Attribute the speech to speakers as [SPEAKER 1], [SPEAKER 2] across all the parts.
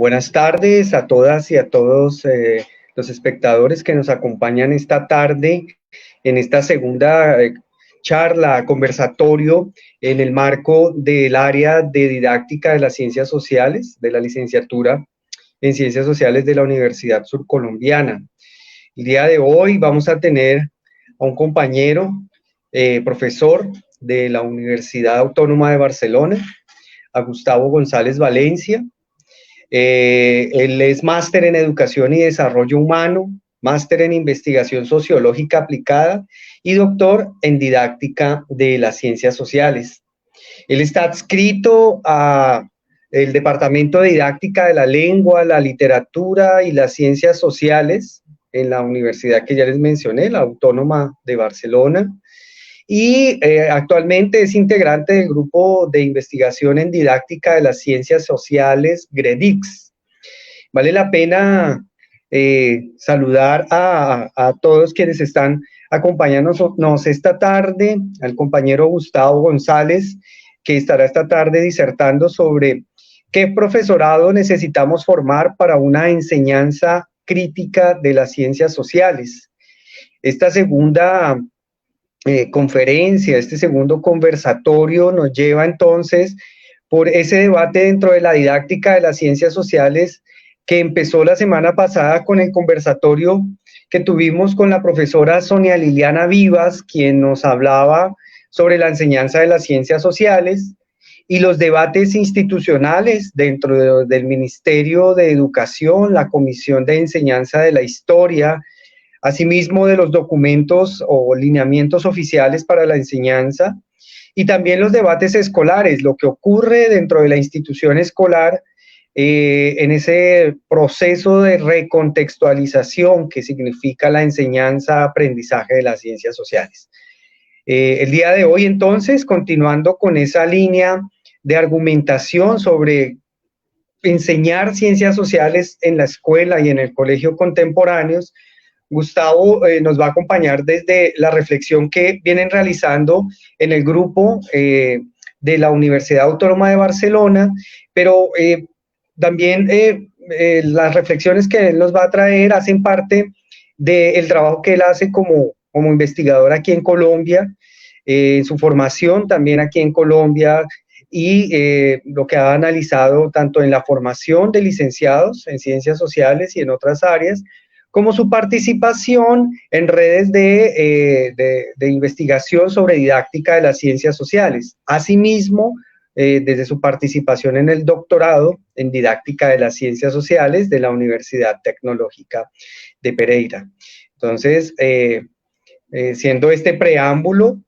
[SPEAKER 1] Buenas tardes a todas y a todos los espectadores que nos acompañan esta tarde en esta segunda charla, conversatorio en el marco del área de didáctica de las ciencias sociales, de la licenciatura en ciencias sociales de la Universidad Surcolombiana. El día de hoy vamos a tener a un compañero, profesor de la Universidad Autónoma de Barcelona, a Gustavo González Valencia. Él es máster en Educación y Desarrollo Humano, máster en Investigación Sociológica Aplicada y doctor en Didáctica de las Ciencias Sociales. Él está adscrito a el Departamento de Didáctica de la Lengua, la Literatura y las Ciencias Sociales en la universidad que ya les mencioné, la Autónoma de Barcelona. Y actualmente es integrante del grupo de investigación en didáctica de las ciencias sociales, GREDICS. Vale la pena saludar a todos quienes están acompañándonos esta tarde, al compañero Gustavo González, que estará esta tarde disertando sobre qué profesorado necesitamos formar para una enseñanza crítica de las ciencias sociales. Esta segunda conferencia, este segundo conversatorio nos lleva entonces por ese debate dentro de la didáctica de las ciencias sociales que empezó la semana pasada con el conversatorio que tuvimos con la profesora Sonia Liliana Vivas, quien nos hablaba sobre la enseñanza de las ciencias sociales y los debates institucionales dentro del Ministerio de Educación, la Comisión de Enseñanza de la Historia, asimismo de los documentos o lineamientos oficiales para la enseñanza, y también los debates escolares, lo que ocurre dentro de la institución escolar en ese proceso de recontextualización que significa la enseñanza-aprendizaje de las ciencias sociales. El día de hoy, entonces, continuando con esa línea de argumentación sobre enseñar ciencias sociales en la escuela y en el colegio contemporáneos, Gustavo nos va a acompañar desde la reflexión que vienen realizando en el grupo de la Universidad Autónoma de Barcelona, pero también las reflexiones que él nos va a traer hacen parte del trabajo que él hace como investigador aquí en Colombia, su formación también aquí en Colombia y lo que ha analizado tanto en la formación de licenciados en ciencias sociales y en otras áreas, como su participación en redes de investigación sobre didáctica de las ciencias sociales. Asimismo, desde su participación en el doctorado en didáctica de las ciencias sociales de la Universidad Tecnológica de Pereira. Entonces, siendo este preámbulo,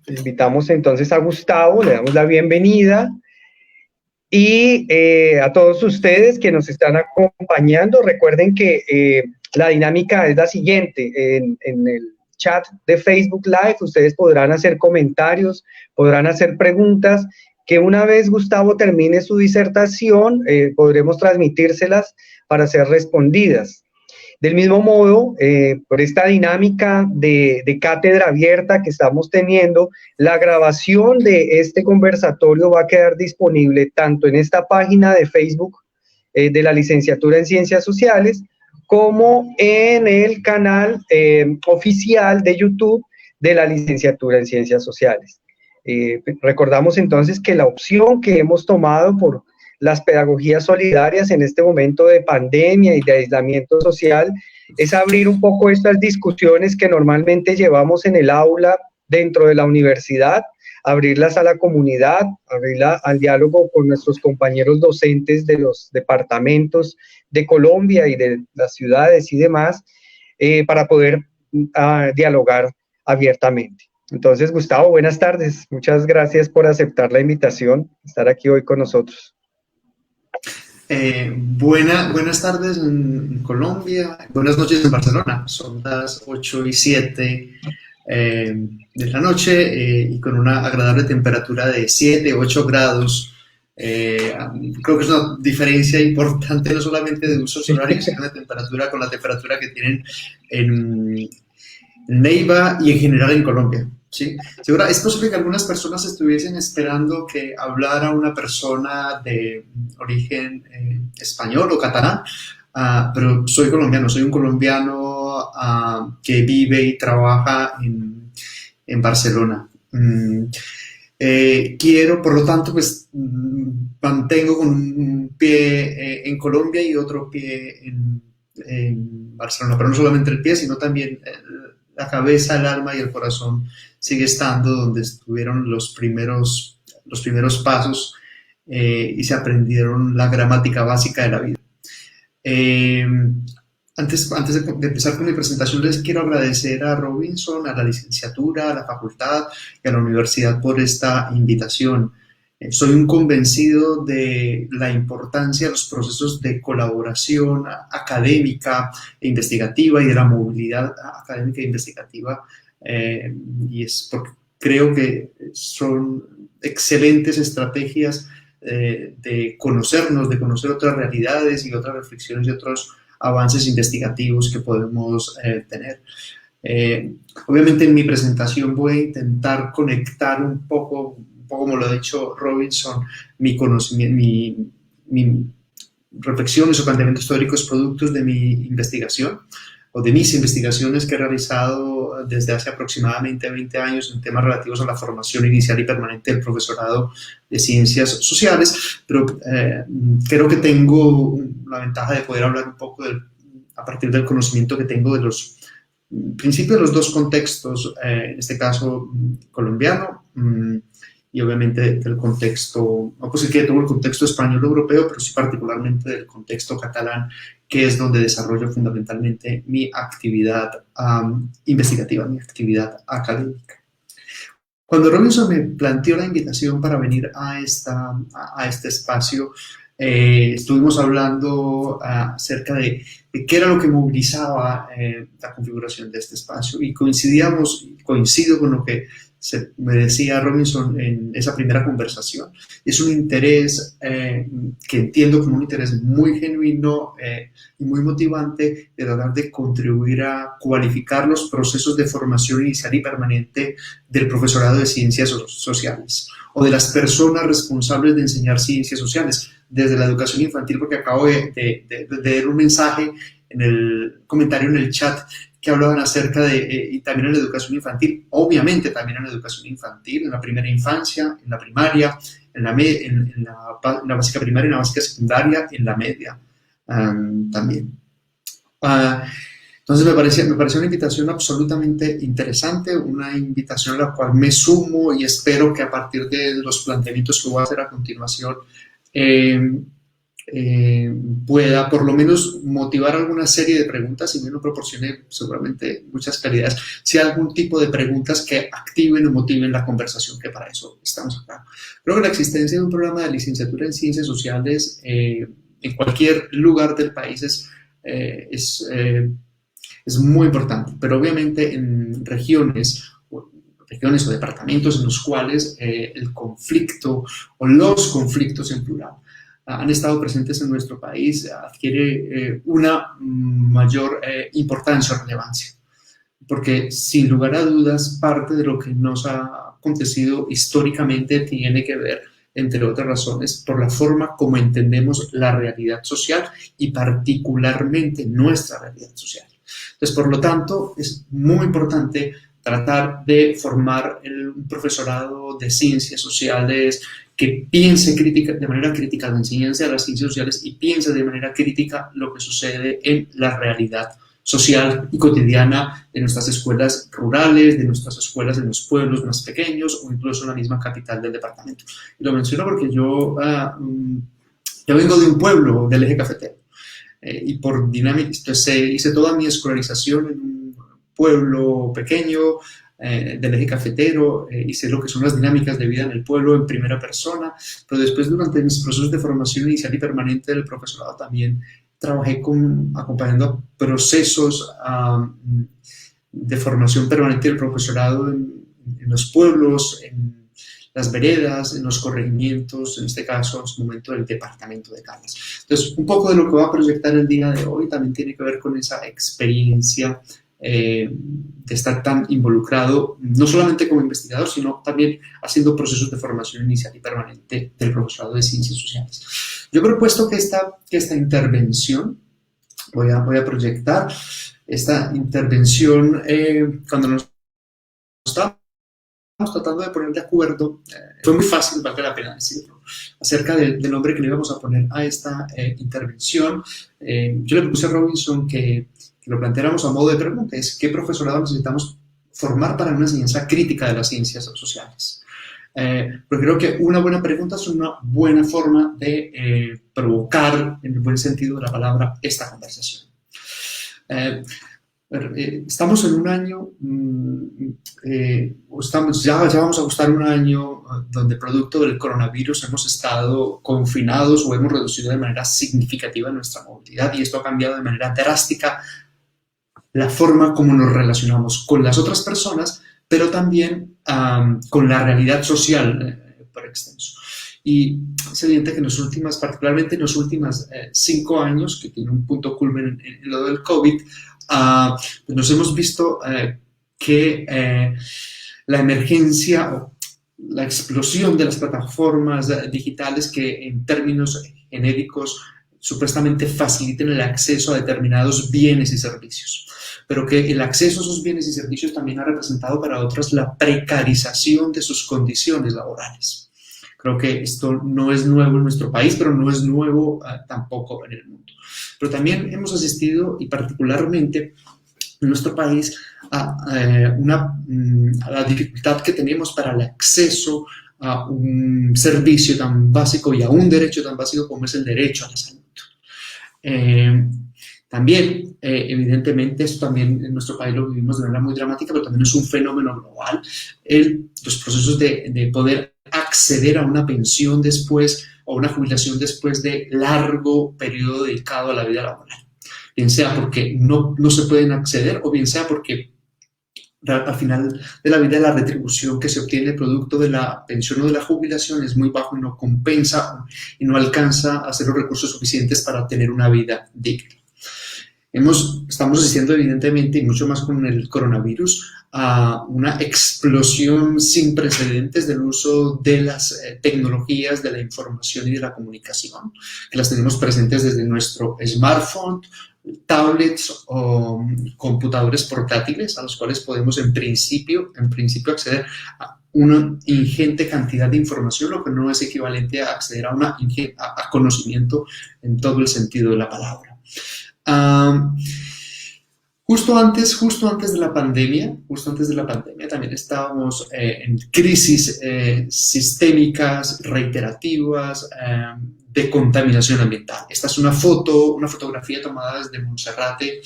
[SPEAKER 1] invitamos entonces a Gustavo, le damos la bienvenida. Y a todos ustedes que nos están acompañando, recuerden que la dinámica es la siguiente: en el chat de Facebook Live ustedes podrán hacer comentarios, podrán hacer preguntas, que una vez Gustavo termine su disertación, podremos transmitírselas para ser respondidas. Del mismo modo, por esta dinámica de cátedra abierta que estamos teniendo, la grabación de este conversatorio va a quedar disponible tanto en esta página de Facebook de la Licenciatura en Ciencias Sociales, como en el canal oficial de YouTube de la Licenciatura en Ciencias Sociales. Recordamos entonces que la opción que hemos tomado por las pedagogías solidarias en este momento de pandemia y de aislamiento social es abrir un poco estas discusiones que normalmente llevamos en el aula dentro de la universidad, abrirlas a la comunidad, abrirla al diálogo con nuestros compañeros docentes de los departamentos de Colombia y de las ciudades y demás, para poder dialogar abiertamente. Entonces, Gustavo, buenas tardes. Muchas gracias por aceptar la invitación, estar aquí hoy con nosotros.
[SPEAKER 2] Buenas tardes en Colombia, buenas noches en Barcelona. Son las 8:07 de la noche y con una agradable temperatura de 7, 8 grados. Creo que es una diferencia importante no solamente de usos horarios, sino de temperatura con la temperatura que tienen en Neiva y en general en Colombia. Sí, segura, es posible que algunas personas estuviesen esperando que hablara una persona de origen español o catalán, pero soy colombiano, soy un colombiano que vive y trabaja en Barcelona. Quiero, por lo tanto, pues mantengo con un pie en Colombia y otro pie en Barcelona, pero no solamente el pie, sino también la cabeza, el alma y el corazón sigue estando donde estuvieron los primeros pasos y se aprendieron la gramática básica de la vida. Eh, antes de empezar con mi presentación, les quiero agradecer a Robinson, a la licenciatura, a la facultad y a la universidad por esta invitación. Soy un convencido de la importancia de los procesos de colaboración académica e investigativa y de la movilidad académica e investigativa, y es porque creo que son excelentes estrategias de conocernos, de conocer otras realidades y otras reflexiones y otros avances investigativos que podemos tener. Obviamente en mi presentación voy a intentar conectar un poco como lo ha dicho Robinson, mi conocimiento, mi reflexiones o planteamientos históricos productos de mi investigación o de mis investigaciones que he realizado desde hace aproximadamente 20 años en temas relativos a la formación inicial y permanente del profesorado de ciencias sociales, pero creo que tengo la ventaja de poder hablar un poco a partir del conocimiento que tengo de los principios de los dos contextos, en este caso colombiano, y obviamente del contexto, no pues que todo el contexto español europeo, pero sí particularmente del contexto catalán, que es donde desarrollo fundamentalmente mi actividad investigativa, mi actividad académica. Cuando Robinson me planteó la invitación para venir a este espacio, estuvimos hablando acerca de qué era lo que movilizaba la configuración de este espacio y coincido con lo que me decía Robinson en esa primera conversación. Es un interés que entiendo como un interés muy genuino y muy motivante de tratar de contribuir a cualificar los procesos de formación inicial y permanente del profesorado de ciencias sociales o de las personas responsables de enseñar ciencias sociales desde la educación infantil, porque acabo de leer un mensaje en el comentario en el chat que hablaban acerca de, y también en la educación infantil, obviamente también en la educación infantil, en la primera infancia, en la primaria, en la básica primaria, en la básica secundaria, en la media también. Entonces me pareció una invitación absolutamente interesante, una invitación a la cual me sumo y espero que a partir de los planteamientos que voy a hacer a continuación pueda por lo menos motivar alguna serie de preguntas, y no proporcione seguramente muchas claridades, si hay algún tipo de preguntas que activen o motiven la conversación, que para eso estamos acá. Creo que la existencia de un programa de licenciatura en ciencias sociales en cualquier lugar del país es muy importante, pero obviamente en regiones o departamentos en los cuales el conflicto o los conflictos en plural han estado presentes en nuestro país adquiere una mayor importancia o relevancia, porque sin lugar a dudas parte de lo que nos ha acontecido históricamente tiene que ver, entre otras razones, por la forma como entendemos la realidad social y particularmente nuestra realidad social. Entonces, por lo tanto, es muy importante tratar de formar un profesorado de ciencias sociales que piense de manera crítica la enseñanza de las ciencias sociales y piense de manera crítica lo que sucede en la realidad social y cotidiana de nuestras escuelas rurales, de nuestras escuelas en los pueblos más pequeños o incluso en la misma capital del departamento. Y lo menciono porque yo vengo de un pueblo del eje cafetero. Y por dinámica, hice toda mi escolarización en un pueblo pequeño del eje cafetero, hice lo que son las dinámicas de vida en el pueblo en primera persona, pero después durante mis procesos de formación inicial y permanente del profesorado también trabajé acompañando procesos de formación permanente del profesorado en los pueblos, en las veredas, en los corregimientos, en este caso, en su momento, del departamento de Caldas. Entonces, un poco de lo que voy a proyectar el día de hoy también tiene que ver con esa experiencia de estar tan involucrado, no solamente como investigador, sino también haciendo procesos de formación inicial y permanente del profesorado de ciencias sociales. Yo he propuesto que esta intervención, voy a proyectar esta intervención cuando nos estábamos tratando de poner de acuerdo, fue muy fácil, vale la pena decirlo, acerca del nombre que le íbamos a poner a esta intervención. Yo le propuse a Robinson que lo planteáramos a modo de pregunta, es ¿qué profesorado necesitamos formar para una enseñanza crítica de las ciencias sociales? Pero creo que una buena pregunta es una buena forma de provocar, en el buen sentido de la palabra, esta conversación. Estamos en un año, ya vamos a gustar un año donde producto del coronavirus hemos estado confinados o hemos reducido de manera significativa nuestra movilidad, y esto ha cambiado de manera drástica la forma como nos relacionamos con las otras personas, pero también con la realidad social por extenso. Y es evidente que particularmente en los últimos 5 años, que tiene un punto culmen en lo del COVID, pues nos hemos visto que la emergencia o la explosión de las plataformas digitales que en términos genéricos supuestamente faciliten el acceso a determinados bienes y servicios, pero que el acceso a esos bienes y servicios también ha representado para otras la precarización de sus condiciones laborales. Creo que esto no es nuevo en nuestro país, pero no es nuevo tampoco en el mundo. Pero también hemos asistido, y particularmente en nuestro país, a la dificultad que tenemos para el acceso a un servicio tan básico y a un derecho tan básico como es el derecho a la salud. También, evidentemente, esto también en nuestro país lo vivimos de manera muy dramática, pero también es un fenómeno global, los procesos de poder acceder a una pensión después o una jubilación después de largo periodo dedicado a la vida laboral. Bien sea porque no se pueden acceder, o bien sea porque al final de la vida la retribución que se obtiene producto de la pensión o de la jubilación es muy bajo y no compensa y no alcanza a hacer los recursos suficientes para tener una vida digna. Estamos asistiendo evidentemente, y mucho más con el coronavirus, a una explosión sin precedentes del uso de las tecnologías de la información y de la comunicación, que las tenemos presentes desde nuestro smartphone, tablets o computadores portátiles, a los cuales podemos en principio acceder a una ingente cantidad de información, lo que no es equivalente a acceder a conocimiento en todo el sentido de la palabra. Justo antes de la pandemia también estábamos en crisis sistémicas, reiterativas, de contaminación ambiental. Esta es una fotografía tomada desde Monserrate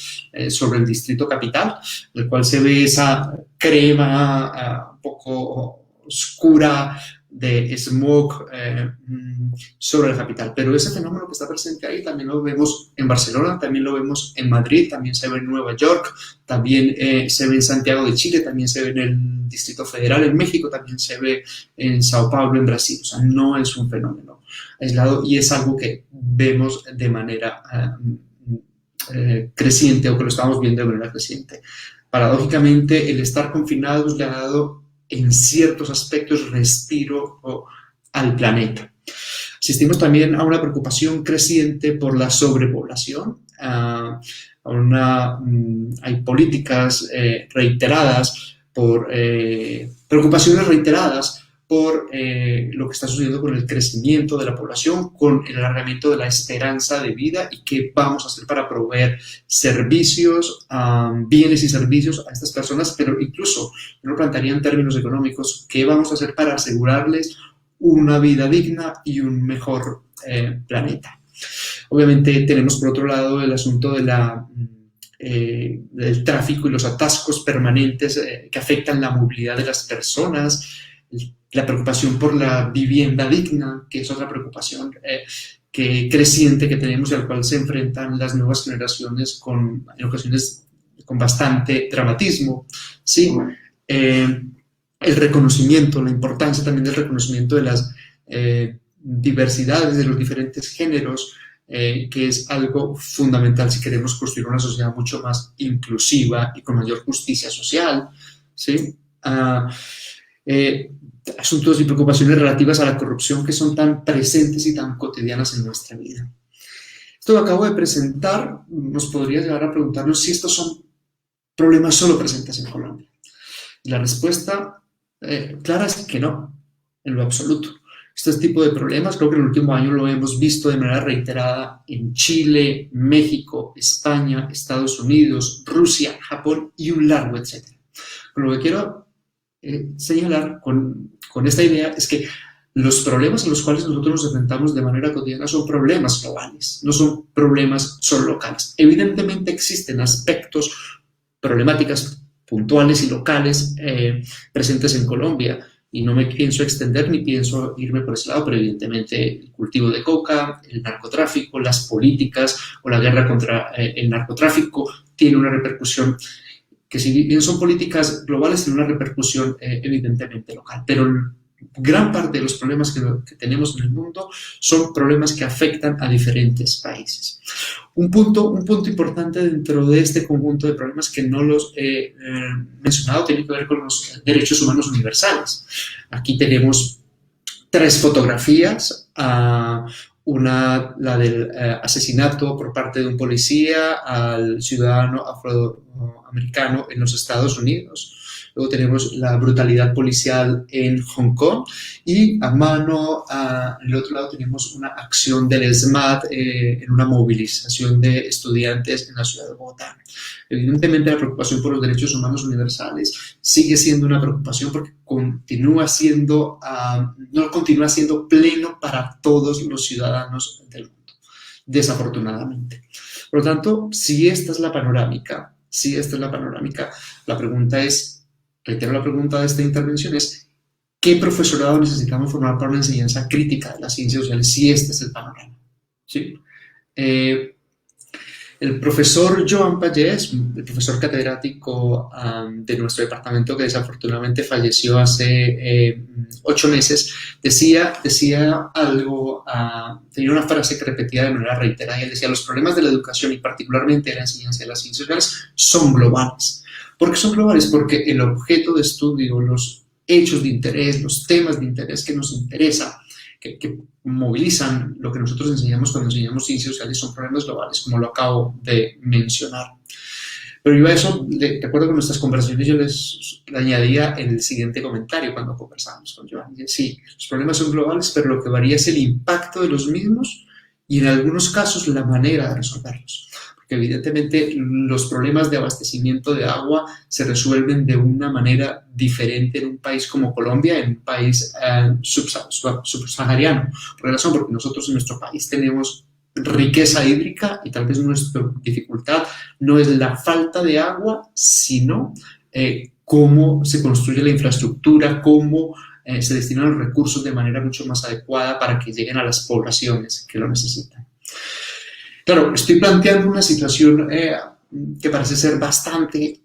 [SPEAKER 2] sobre el Distrito Capital, en el cual se ve esa crema un poco oscura de smog sobre la capital. Pero ese fenómeno que está presente ahí también lo vemos en Barcelona, también lo vemos en Madrid, también se ve en Nueva York, también se ve en Santiago de Chile, también se ve en el Distrito Federal, en México, también se ve en Sao Paulo, en Brasil. O sea, no es un fenómeno aislado y es algo que vemos de manera creciente, o que lo estamos viendo de manera creciente. Paradójicamente, el estar confinados le ha dado en ciertos aspectos respiro al planeta. Asistimos también a una preocupación creciente por la sobrepoblación. Hay políticas reiteradas, preocupaciones reiteradas por lo que está sucediendo con el crecimiento de la población, con el alargamiento de la esperanza de vida, y qué vamos a hacer para proveer servicios, bienes y servicios a estas personas, pero incluso, yo lo plantearía en términos económicos, qué vamos a hacer para asegurarles una vida digna y un mejor planeta. Obviamente tenemos por otro lado el asunto de del tráfico y los atascos permanentes que afectan la movilidad de las personas, la preocupación por la vivienda digna, que es otra preocupación creciente que tenemos y al cual se enfrentan las nuevas generaciones en ocasiones con bastante dramatismo, ¿sí? El reconocimiento, la importancia también del reconocimiento de las diversidades, de los diferentes géneros, que es algo fundamental si queremos construir una sociedad mucho más inclusiva y con mayor justicia social, ¿sí? Asuntos y preocupaciones relativas a la corrupción que son tan presentes y tan cotidianas en nuestra vida. Esto que acabo de presentar nos podría llevar a preguntarnos si estos son problemas solo presentes en Colombia. Y la respuesta clara es que no, en lo absoluto. Este tipo de problemas creo que en el último año lo hemos visto de manera reiterada en Chile, México, España, Estados Unidos, Rusia, Japón y un largo etcétera. Pero lo que quiero señalar con esta idea es que los problemas a los cuales nosotros nos enfrentamos de manera cotidiana son problemas globales, no son problemas solo locales. Evidentemente existen aspectos, problemáticas puntuales y locales presentes en Colombia, y no me pienso extender ni pienso irme por ese lado, pero evidentemente el cultivo de coca, el narcotráfico, las políticas o la guerra contra el narcotráfico tiene una repercusión que, si bien son políticas globales, tienen una repercusión evidentemente local, pero gran parte de los problemas que tenemos en el mundo son problemas que afectan a diferentes países. Un punto importante dentro de este conjunto de problemas que no los he mencionado tiene que ver con los derechos humanos universales. Aquí tenemos 3 fotografías, la del asesinato por parte de un policía al ciudadano afroamericano en los Estados Unidos. Luego tenemos la brutalidad policial en Hong Kong y a mano, en el otro lado tenemos una acción del SMAT en una movilización de estudiantes en la ciudad de Bogotá. Evidentemente la preocupación por los derechos humanos universales sigue siendo una preocupación porque no continúa siendo pleno para todos los ciudadanos del mundo, desafortunadamente. Por lo tanto, si esta es la panorámica, la pregunta es, reitero la pregunta de esta intervención, es ¿qué profesorado necesitamos formar para una enseñanza crítica de las ciencias sociales si este es el panorama? ¿Sí? El profesor Joan Pagés, el profesor catedrático de nuestro departamento que desafortunadamente falleció hace 8 meses, decía algo, tenía una frase que repetía de manera reiterada, y él decía: los problemas de la educación y particularmente de la enseñanza de las ciencias sociales son globales. ¿Por qué son globales? Porque el objeto de estudio, los hechos de interés, los temas de interés que nos interesan, que movilizan lo que nosotros enseñamos cuando enseñamos ciencias sociales, son problemas globales, como lo acabo de mencionar. Pero yo a eso, de acuerdo con nuestras conversaciones, yo le añadía el siguiente comentario cuando conversamos con Joan. Sí, los problemas son globales, pero lo que varía es el impacto de los mismos y en algunos casos la manera de resolverlos. Porque evidentemente los problemas de abastecimiento de agua se resuelven de una manera diferente en un país como Colombia, en un país subsahariano. Por razón, porque nosotros en nuestro país tenemos riqueza hídrica y tal vez nuestra dificultad no es la falta de agua, sino cómo se construye la infraestructura, cómo se destinan los recursos de manera mucho más adecuada para que lleguen a las poblaciones que lo necesitan. Claro, estoy planteando una situación que parece ser bastante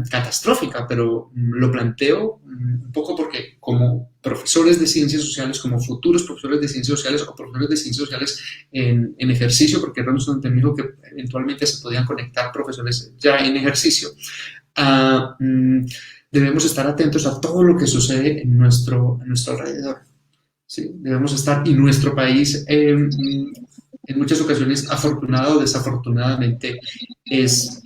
[SPEAKER 2] catastrófica, pero lo planteo un poco porque como profesores de ciencias sociales, como futuros profesores de ciencias sociales o profesores de ciencias sociales en ejercicio, porque Ramsden me dijo que eventualmente se podían conectar profesores ya en ejercicio, debemos estar atentos a todo lo que sucede en nuestro alrededor. ¿Sí? Debemos estar, y nuestro país en muchas ocasiones, afortunado o desafortunadamente, es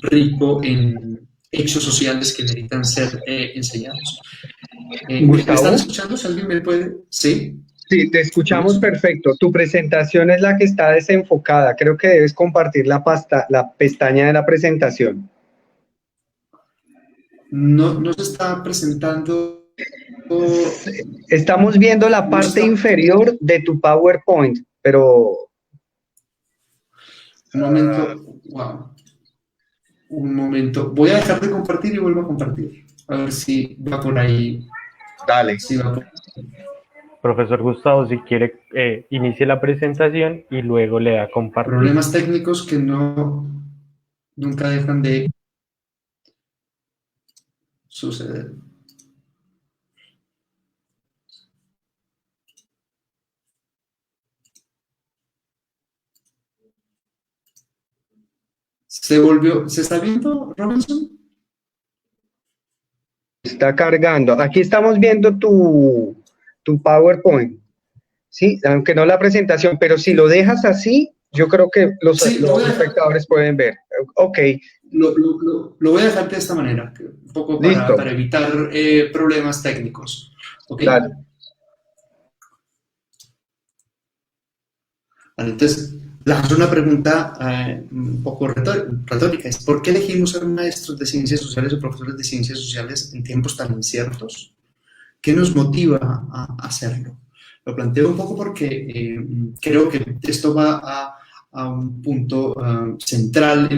[SPEAKER 2] rico en hechos sociales que necesitan ser enseñados. ¿Me están
[SPEAKER 1] Gustavo.
[SPEAKER 2] escuchando? ¿Si alguien me puede...? ¿Sí?
[SPEAKER 1] Sí, te escuchamos perfecto. Tu presentación es la que está desenfocada. Creo que debes compartir la pestaña de la presentación.
[SPEAKER 2] No se está presentando...
[SPEAKER 1] Estamos viendo la
[SPEAKER 2] No se
[SPEAKER 1] parte
[SPEAKER 2] está...
[SPEAKER 1] inferior de tu PowerPoint, pero
[SPEAKER 2] Un momento. Wow. Un momento. Voy a dejar de compartir y vuelvo a compartir. A ver si va por ahí.
[SPEAKER 1] dale.
[SPEAKER 2] Si va por...
[SPEAKER 3] Profesor Gustavo, si quiere, inicie la presentación y luego le da compartir.
[SPEAKER 2] Problemas técnicos que nunca dejan de suceder. ¿Se está viendo, Robinson?
[SPEAKER 1] Está cargando. Aquí estamos viendo tu PowerPoint, ¿sí? Aunque no la presentación, pero si lo dejas así, yo creo que
[SPEAKER 2] Sí,
[SPEAKER 1] los espectadores pueden ver. Ok,
[SPEAKER 2] lo voy a dejar de esta manera, un poco
[SPEAKER 1] listo,
[SPEAKER 2] para evitar problemas técnicos. ¿Ok?
[SPEAKER 1] dale.
[SPEAKER 2] Vale, entonces, lanzo una pregunta un poco retórica. Es, ¿por qué elegimos ser maestros de ciencias sociales o profesores de ciencias sociales en tiempos tan inciertos? ¿Qué nos motiva a hacerlo? Lo planteo un poco porque creo que esto va a un punto central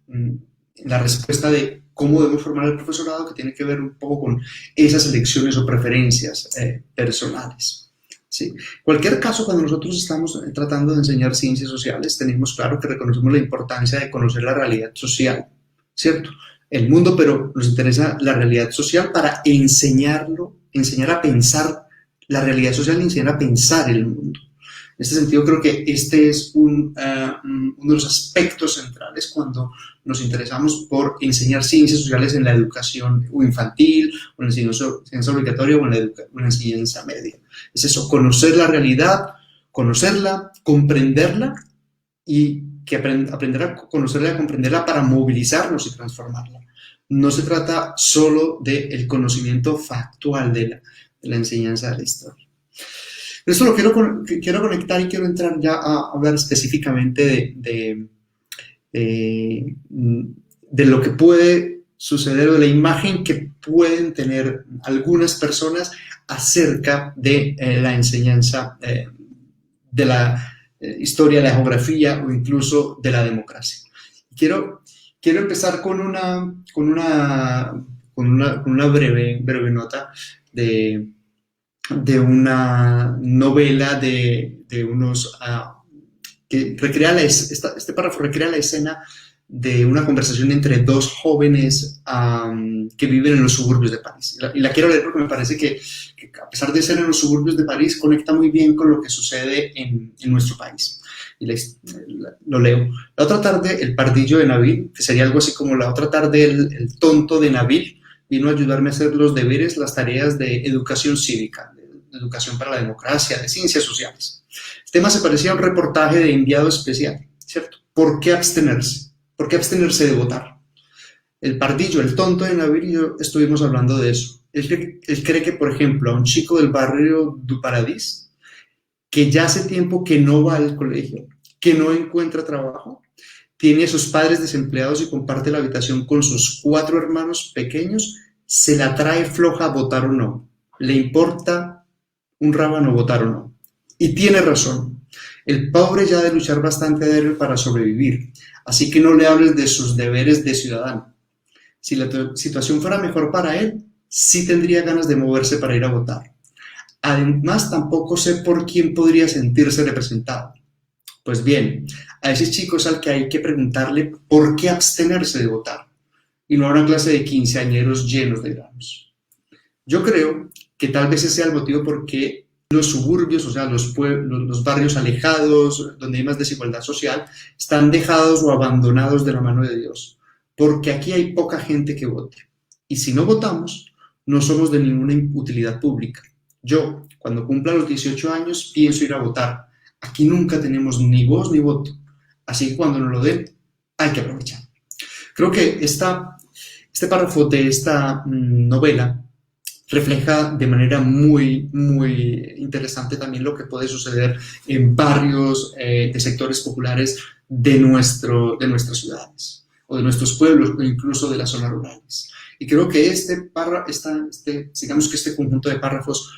[SPEAKER 2] en la respuesta de cómo debemos formar el profesorado, que tiene que ver un poco con esas elecciones o preferencias personales. Sí. En cualquier caso, cuando nosotros estamos tratando de enseñar ciencias sociales, tenemos claro que reconocemos la importancia de conocer la realidad social, ¿cierto? El mundo, pero nos interesa la realidad social para enseñar a pensar la realidad social y enseñar a pensar el mundo. En este sentido, creo que este es uno de los aspectos centrales cuando nos interesamos por enseñar ciencias sociales en la educación o infantil, o en la enseñanza obligatoria o en la enseñanza media. Es eso, conocer la realidad, conocerla, comprenderla y que aprender a conocerla y a comprenderla para movilizarnos y transformarla. No se trata solo del conocimiento factual de la enseñanza de la historia. Esto lo quiero conectar y quiero entrar ya a hablar específicamente de lo que puede suceder, de la imagen que pueden tener algunas personas acerca de la enseñanza de la historia, la geografía o incluso de la democracia. Quiero empezar con una breve nota de una novela de unos que recrea este párrafo recrea la escena de una conversación entre dos jóvenes que viven en los suburbios de París. Y la quiero leer porque me parece que a pesar de ser en los suburbios de París, conecta muy bien con lo que sucede en nuestro país. Y lo leo. La otra tarde, el pardillo de Nabil, que sería algo así como la otra tarde, el tonto de Nabil, vino a ayudarme a hacer los deberes, las tareas de educación cívica, de educación para la democracia, de ciencias sociales. El tema se parecía a un reportaje de enviado especial, ¿cierto? ¿Por qué abstenerse? ¿Por qué abstenerse de votar? El pardillo, el tonto de Nabil y yo estuvimos hablando de eso. Él cree que, por ejemplo, a un chico del barrio du Paradis, que ya hace tiempo que no va al colegio, que no encuentra trabajo, tiene a sus padres desempleados y comparte la habitación con sus 4 hermanos pequeños, se la trae floja a votar o no. Le importa un rábano votar o no. Y tiene razón. El pobre ya ha de luchar bastante a diario para sobrevivir, así que no le hables de sus deberes de ciudadano. Si la situación fuera mejor para él, sí tendría ganas de moverse para ir a votar. Además, tampoco sé por quién podría sentirse representado. Pues bien, a ese chico es al que hay que preguntarle por qué abstenerse de votar, y no a una clase de quinceañeros llenos de granos. Yo creo que tal vez ese sea el motivo por qué los suburbios, o sea, los pueblos, los barrios alejados, donde hay más desigualdad social, están dejados o abandonados de la mano de Dios, porque aquí hay poca gente que vote. Y si no votamos, no somos de ninguna utilidad pública. Yo, cuando cumpla los 18 años, pienso ir a votar. Aquí nunca tenemos ni voz ni voto, así que cuando nos lo den, hay que aprovechar. Creo que este párrafo de esta novela refleja de manera muy, muy interesante también lo que puede suceder en barrios de sectores populares de nuestras ciudades, o de nuestros pueblos, o incluso de las zonas rurales. Y creo que digamos que este conjunto de párrafos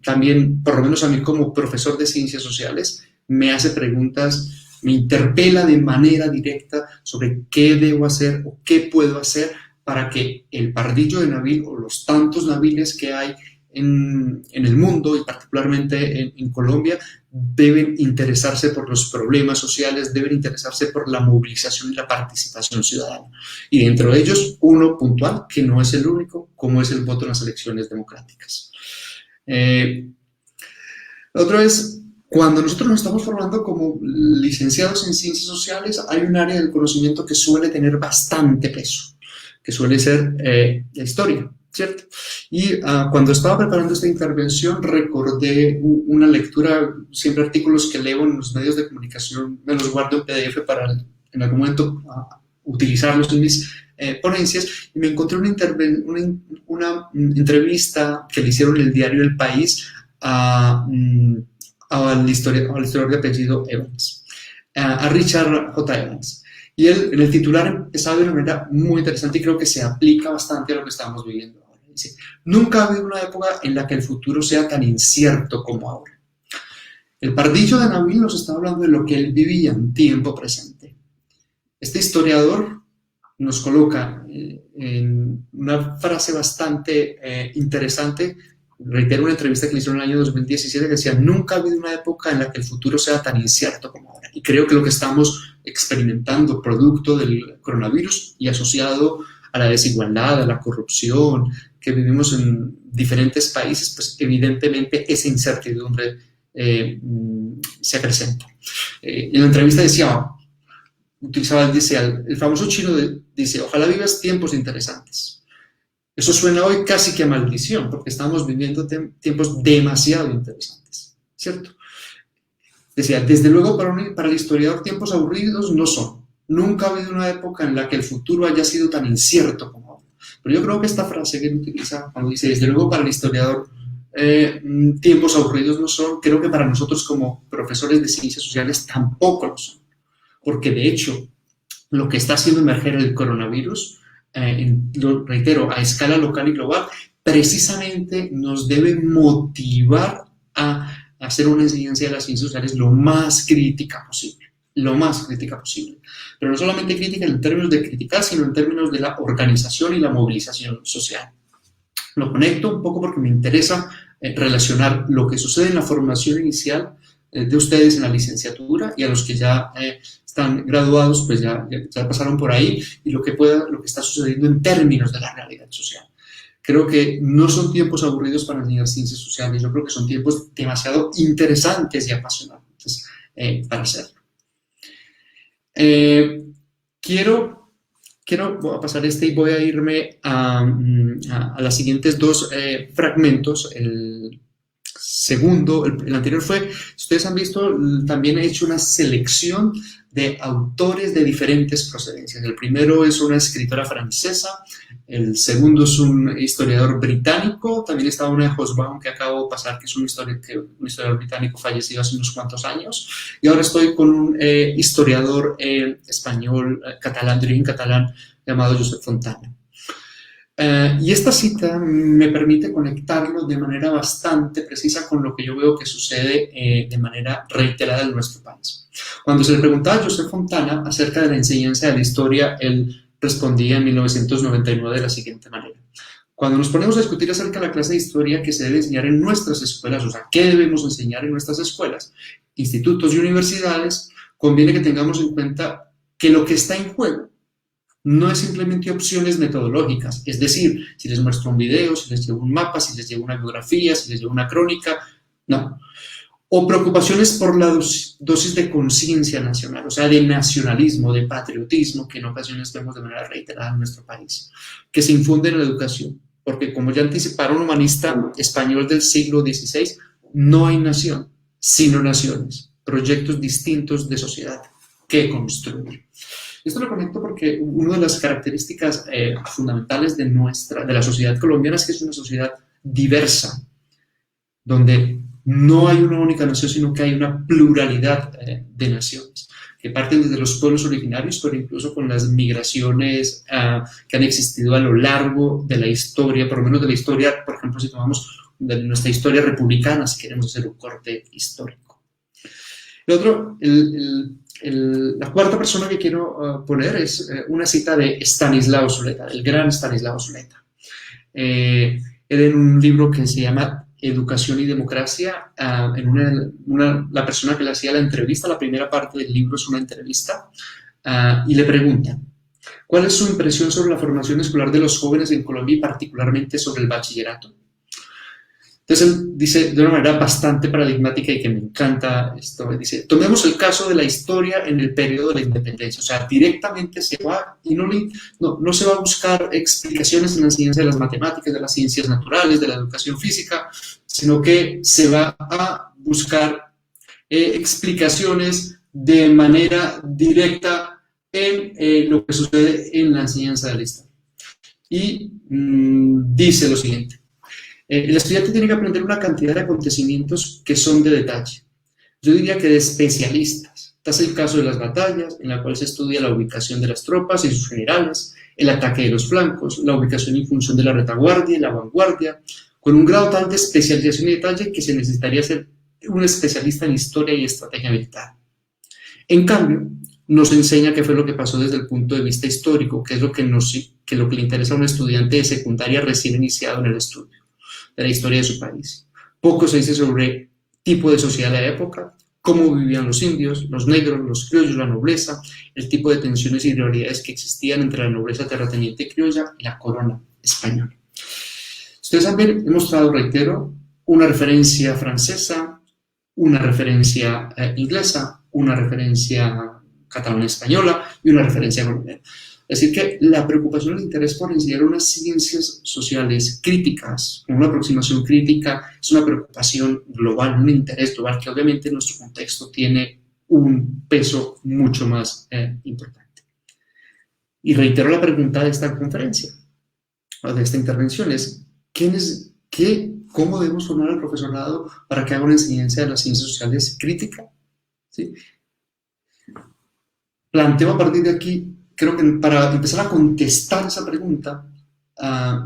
[SPEAKER 2] también, por lo menos a mí como profesor de ciencias sociales, me hace preguntas, me interpela de manera directa sobre qué debo hacer o qué puedo hacer para que el pardillo de Nabil o los tantos Nabiles que hay en el mundo y particularmente en Colombia deben interesarse por los problemas sociales, deben interesarse por la movilización y la participación ciudadana. Y dentro de ellos, uno puntual, que no es el único, como es el voto en las elecciones democráticas. Otro es Cuando nosotros nos estamos formando como licenciados en ciencias sociales, hay un área del conocimiento que suele tener bastante peso, que suele ser la historia, ¿cierto? Y cuando estaba preparando esta intervención recordé una lectura, siempre artículos que leo en los medios de comunicación, me los guardo en PDF para en algún momento utilizarlos en mis ponencias, y me encontré una entrevista que le hicieron en el diario El País al historiador de apellido Evans, a Richard J. Evans. Y él, en el titular, empezaba de una manera muy interesante y creo que se aplica bastante a lo que estamos viviendo ahora. Dice: nunca ha habido una época en la que el futuro sea tan incierto como ahora. El pardillo de Nabil nos está hablando de lo que él vivía en tiempo presente. Este historiador nos coloca en una frase bastante interesante. Reitero una entrevista que le hicieron en el año 2017 que decía: nunca ha habido una época en la que el futuro sea tan incierto como ahora. Y creo que lo que estamos experimentando, producto del coronavirus y asociado a la desigualdad, a la corrupción que vivimos en diferentes países, pues evidentemente esa incertidumbre se acrecenta. En la entrevista decía, dice, el famoso chino dice: ojalá vivas tiempos interesantes. Eso suena hoy casi que a maldición, porque estamos viviendo tiempos demasiado interesantes, ¿cierto? Decía: desde luego para el historiador tiempos aburridos no son. Nunca ha habido una época en la que el futuro haya sido tan incierto como ahora. Pero yo creo que esta frase que él utiliza cuando dice: desde luego para el historiador tiempos aburridos no son, creo que para nosotros como profesores de ciencias sociales tampoco lo son. Porque de hecho, lo que está haciendo emerger el coronavirus, lo reitero, a escala local y global, precisamente nos debe motivar a hacer una enseñanza de las ciencias sociales lo más crítica posible. Lo más crítica posible. Pero no solamente crítica en términos de criticar, sino en términos de la organización y la movilización social. Lo conecto un poco porque me interesa relacionar lo que sucede en la formación inicial de ustedes en la licenciatura, y a los que ya están graduados, pues ya pasaron por ahí, y lo que está sucediendo en términos de la realidad social. Creo que no son tiempos aburridos para enseñar ciencias sociales, yo creo que son tiempos demasiado interesantes y apasionantes para hacerlo. Voy a pasar y voy a irme a las siguientes dos fragmentos. El segundo, el anterior fue, ustedes han visto, también he hecho una selección de autores de diferentes procedencias. El primero es una escritora francesa, el segundo es un historiador británico, también está una de Hobsbawm que acabo de pasar, que es un historiador británico fallecido hace unos cuantos años, y ahora estoy con un historiador español, catalán, de origen catalán, llamado Josep Fontana. Y esta cita me permite conectarlo de manera bastante precisa con lo que yo veo que sucede de manera reiterada en nuestro país. Cuando se le preguntaba a Josep Fontana acerca de la enseñanza de la historia, él respondía en 1999 de la siguiente manera: cuando nos ponemos a discutir acerca de la clase de historia que se debe enseñar en nuestras escuelas, o sea, ¿qué debemos enseñar en nuestras escuelas, institutos y universidades? Conviene que tengamos en cuenta que lo que está en juego no es simplemente opciones metodológicas, es decir, si les muestro un video, si les llevo un mapa, si les llevo una biografía, si les llevo una crónica, no. O preocupaciones por la dosis de conciencia nacional, o sea, de nacionalismo, de patriotismo, que en ocasiones vemos de manera reiterada en nuestro país, que se infunde en la educación, porque como ya anticiparon un humanista español del siglo XVI, no hay nación, sino naciones, proyectos distintos de sociedad que construir. Esto lo conecto porque una de las características fundamentales de la sociedad colombiana es que es una sociedad diversa, donde no hay una única nación, sino que hay una pluralidad de naciones, que parten desde los pueblos originarios, pero incluso con las migraciones que han existido a lo largo de la historia, por lo menos de la historia, por ejemplo, si tomamos de nuestra historia republicana, si queremos hacer un corte histórico. El otro, la cuarta persona que quiero poner es una cita de Stanislaw Zuleta, el gran Stanislaw Zuleta. Él en un libro que se llama Educación y Democracia, la persona que le hacía la entrevista, la primera parte del libro es una entrevista, y le pregunta: ¿cuál es su impresión sobre la formación escolar de los jóvenes en Colombia y particularmente sobre el bachillerato? Entonces él dice de una manera bastante paradigmática y que me encanta esto, dice, tomemos el caso de la historia en el periodo de la independencia, o sea, directamente se va y no se va a buscar explicaciones en la enseñanza de las matemáticas, de las ciencias naturales, de la educación física, sino que se va a buscar explicaciones de manera directa en lo que sucede en la enseñanza de la historia. Y dice lo siguiente. El estudiante tiene que aprender una cantidad de acontecimientos que son de detalle. Yo diría que de especialistas. Este es el caso de las batallas, en la cual se estudia la ubicación de las tropas y sus generales, el ataque de los flancos, la ubicación y función de la retaguardia y la vanguardia, con un grado tal de especialización y detalle que se necesitaría ser un especialista en historia y estrategia militar. En cambio, nos enseña qué fue lo que pasó desde el punto de vista histórico, que es lo que le interesa a un estudiante de secundaria recién iniciado en el estudio de la historia de su país. Poco se dice sobre tipo de sociedad de la época, cómo vivían los indios, los negros, los criollos, la nobleza, el tipo de tensiones y rivalidades que existían entre la nobleza terrateniente criolla y la corona española. Ustedes han mostrado, reitero, una referencia francesa, una referencia inglesa, una referencia catalana-española y una referencia colombiana. Es decir, que la preocupación y el interés por enseñar unas ciencias sociales críticas, una aproximación crítica, es una preocupación global, un interés global que obviamente en nuestro contexto tiene un peso mucho más importante. Y reitero la pregunta de esta conferencia, o de esta intervención, es ¿cómo debemos formar al profesorado para que haga una enseñanza de las ciencias sociales crítica? ¿Sí? Planteo a partir de aquí, creo que para empezar a contestar esa pregunta,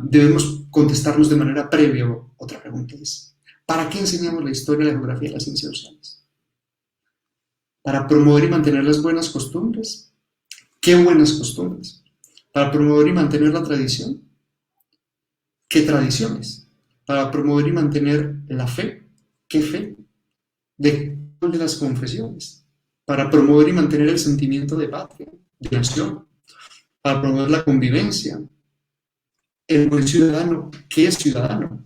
[SPEAKER 2] debemos contestarnos de manera previa otra pregunta. Es, ¿para qué enseñamos la historia, la geografía y las ciencias sociales? ¿Para promover y mantener las buenas costumbres? ¿Qué buenas costumbres? ¿Para promover y mantener la tradición? ¿Qué tradiciones? ¿Para promover y mantener la fe? ¿Qué fe? ¿De las confesiones? ¿Para promover y mantener el sentimiento de patria, de nación? ¿Para promover la convivencia? El buen ciudadano, ¿qué es ciudadano?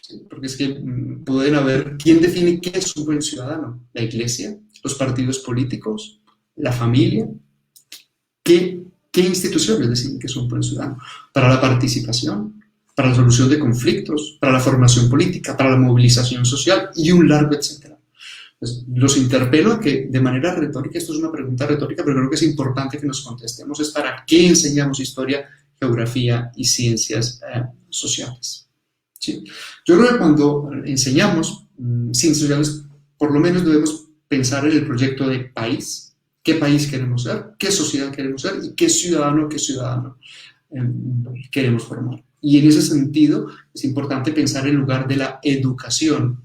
[SPEAKER 2] ¿Sí? Porque es que pueden haber, ¿quién define qué es un buen ciudadano? ¿La iglesia? ¿Los partidos políticos? ¿La familia? ¿Qué instituciones deciden que es un buen ciudadano? ¿Para la participación? ¿Para la solución de conflictos? ¿Para la formación política? ¿Para la movilización social? Y un largo etcétera. Pues los interpelo a que de manera retórica, esto es una pregunta retórica, pero creo que es importante que nos contestemos, es ¿para qué enseñamos historia, geografía y ciencias sociales? ¿Sí? Yo creo que cuando enseñamos ciencias sociales, por lo menos debemos pensar en el proyecto de país, qué país queremos ser, qué sociedad queremos ser y qué ciudadano queremos formar. Y en ese sentido es importante pensar en lugar de la educación,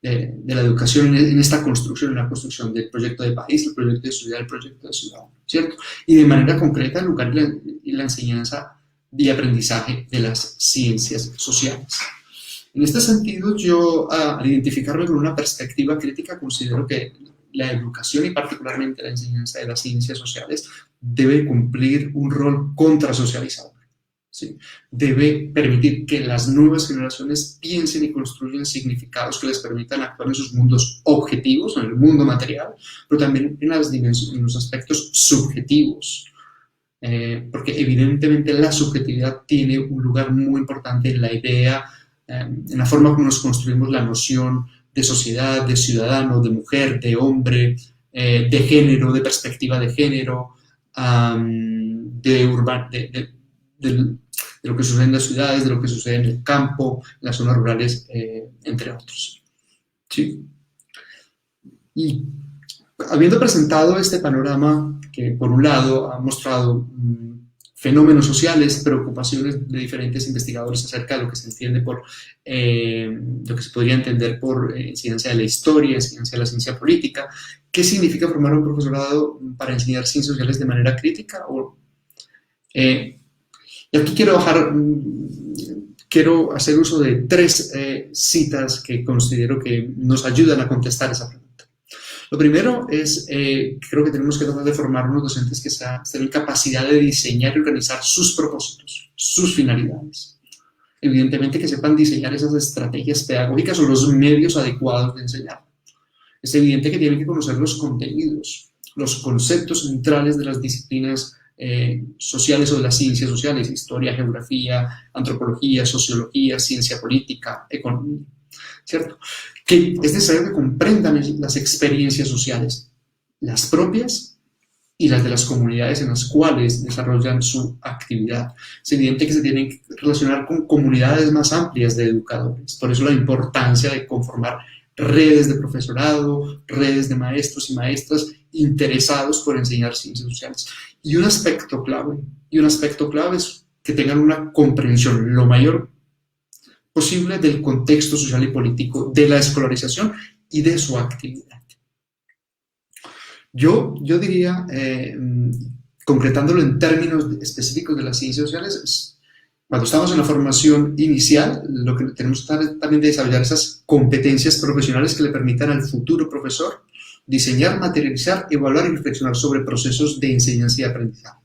[SPEAKER 2] de la educación en esta construcción, en la construcción del proyecto de país, el proyecto de sociedad, el proyecto de ciudadano, ¿cierto? Y de manera concreta en lugar de la enseñanza y aprendizaje de las ciencias sociales. En este sentido, yo al identificarme con una perspectiva crítica considero que la educación y particularmente la enseñanza de las ciencias sociales debe cumplir un rol contrasocializador. ¿Sí? Debe permitir que las nuevas generaciones piensen y construyan significados que les permitan actuar en sus mundos objetivos, en el mundo material, pero también en los aspectos subjetivos. Porque evidentemente la subjetividad tiene un lugar muy importante en la idea, en la forma como nos construimos la noción de sociedad, de ciudadano, de mujer, de hombre, de género, de perspectiva de género, de lo que sucede en las ciudades, de lo que sucede en el campo, en las zonas rurales, entre otros. ¿Sí? Y habiendo presentado este panorama que por un lado ha mostrado fenómenos sociales, preocupaciones de diferentes investigadores acerca de lo que se entiende por, lo que se podría entender por ciencia de la historia, ciencia de la ciencia política, ¿qué significa formar un profesorado para enseñar ciencias sociales de manera crítica? Y aquí quiero hacer uso de tres citas que considero que nos ayudan a contestar esa pregunta. Lo primero es, creo que tenemos que tratar de formar unos docentes que tengan capacidad de diseñar y organizar sus propósitos, sus finalidades. Evidentemente que sepan diseñar esas estrategias pedagógicas o los medios adecuados de enseñar. Es evidente que tienen que conocer los contenidos, los conceptos centrales de las disciplinas sociales o de las ciencias sociales, historia, geografía, antropología, sociología, ciencia política, economía, ¿cierto? Que es necesario que comprendan las experiencias sociales, las propias y las de las comunidades en las cuales desarrollan su actividad. Es evidente que se tienen que relacionar con comunidades más amplias de educadores, por eso la importancia de conformar redes de profesorado, redes de maestros y maestras interesados por enseñar ciencias sociales. Y un aspecto clave es que tengan una comprensión lo mayor posible del contexto social y político de la escolarización y de su actividad. Yo diría, concretándolo en términos específicos de las ciencias sociales, cuando estamos en la formación inicial, lo que tenemos que tratar también de desarrollar esas competencias profesionales que le permitan al futuro profesor diseñar, materializar, evaluar y reflexionar sobre procesos de enseñanza y aprendizaje.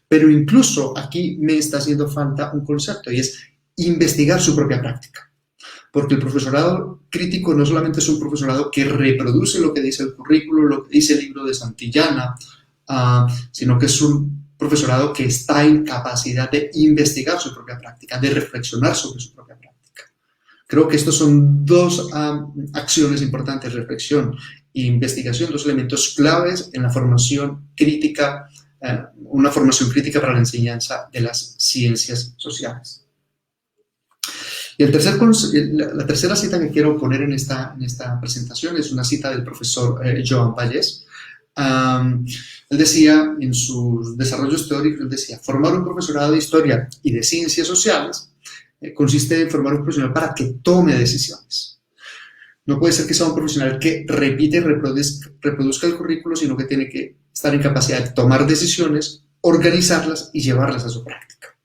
[SPEAKER 2] Pero incluso aquí me está haciendo falta un concepto y es investigar su propia práctica. Porque el profesorado crítico no solamente es un profesorado que reproduce lo que dice el currículo, lo que dice el libro de Santillana, sino que es un profesorado que está en capacidad de investigar su propia práctica, de reflexionar sobre su propia práctica. Creo que estos son dos acciones importantes, reflexión e investigación, dos elementos claves en la formación crítica, una formación crítica para la enseñanza de las ciencias sociales. Y la tercera cita que quiero poner en esta presentación es una cita del profesor Joan Pallés. Él decía, en sus desarrollos teóricos, él decía, formar un profesorado de historia y de ciencias sociales consiste en formar un profesional para que tome decisiones. No puede ser que sea un profesional que repite y reproduzca el currículo, sino que tiene que estar en capacidad de tomar decisiones, organizarlas y llevarlas a su práctica,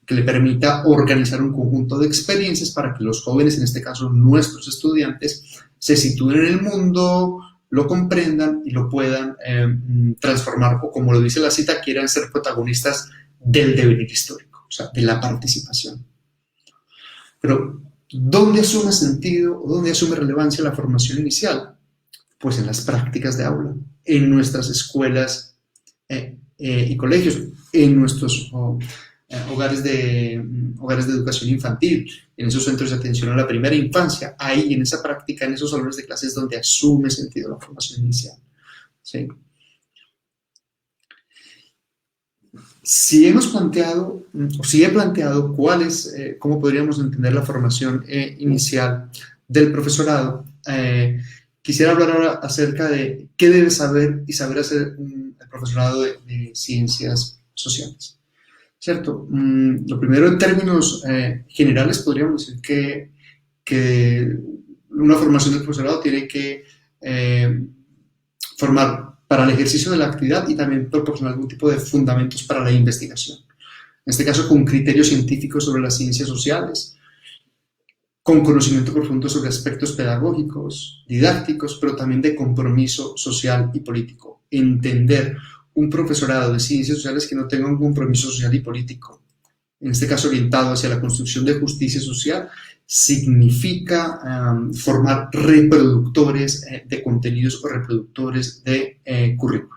[SPEAKER 2] que le permita organizar un conjunto de experiencias para que los jóvenes, en este caso nuestros estudiantes, se sitúen en el mundo, lo comprendan y lo puedan transformar, o como lo dice la cita, quieran ser protagonistas del devenir histórico, o sea, de la participación. Pero, ¿dónde asume sentido o dónde asume relevancia la formación inicial? Pues en las prácticas de aula, en nuestras escuelas y colegios, en nuestros hogares de educación infantil, en esos centros de atención a la primera infancia, ahí en esa práctica, en esos salones de clases donde asume sentido la formación inicial. ¿Sí? Si he planteado cómo podríamos entender la formación inicial del profesorado, quisiera hablar ahora acerca de qué debe saber y saber hacer el profesorado de ciencias sociales. ¿Cierto? Lo primero, en términos generales, podríamos decir que una formación del profesorado tiene que formar para el ejercicio de la actividad y también proporcionar algún tipo de fundamentos para la investigación. En este caso, con criterios científicos sobre las ciencias sociales, con conocimiento profundo sobre aspectos pedagógicos, didácticos, pero también de compromiso social y político. Entender un profesorado de ciencias sociales que no tenga un compromiso social y político, en este caso orientado hacia la construcción de justicia social, significa formar reproductores de contenidos o reproductores de currículo.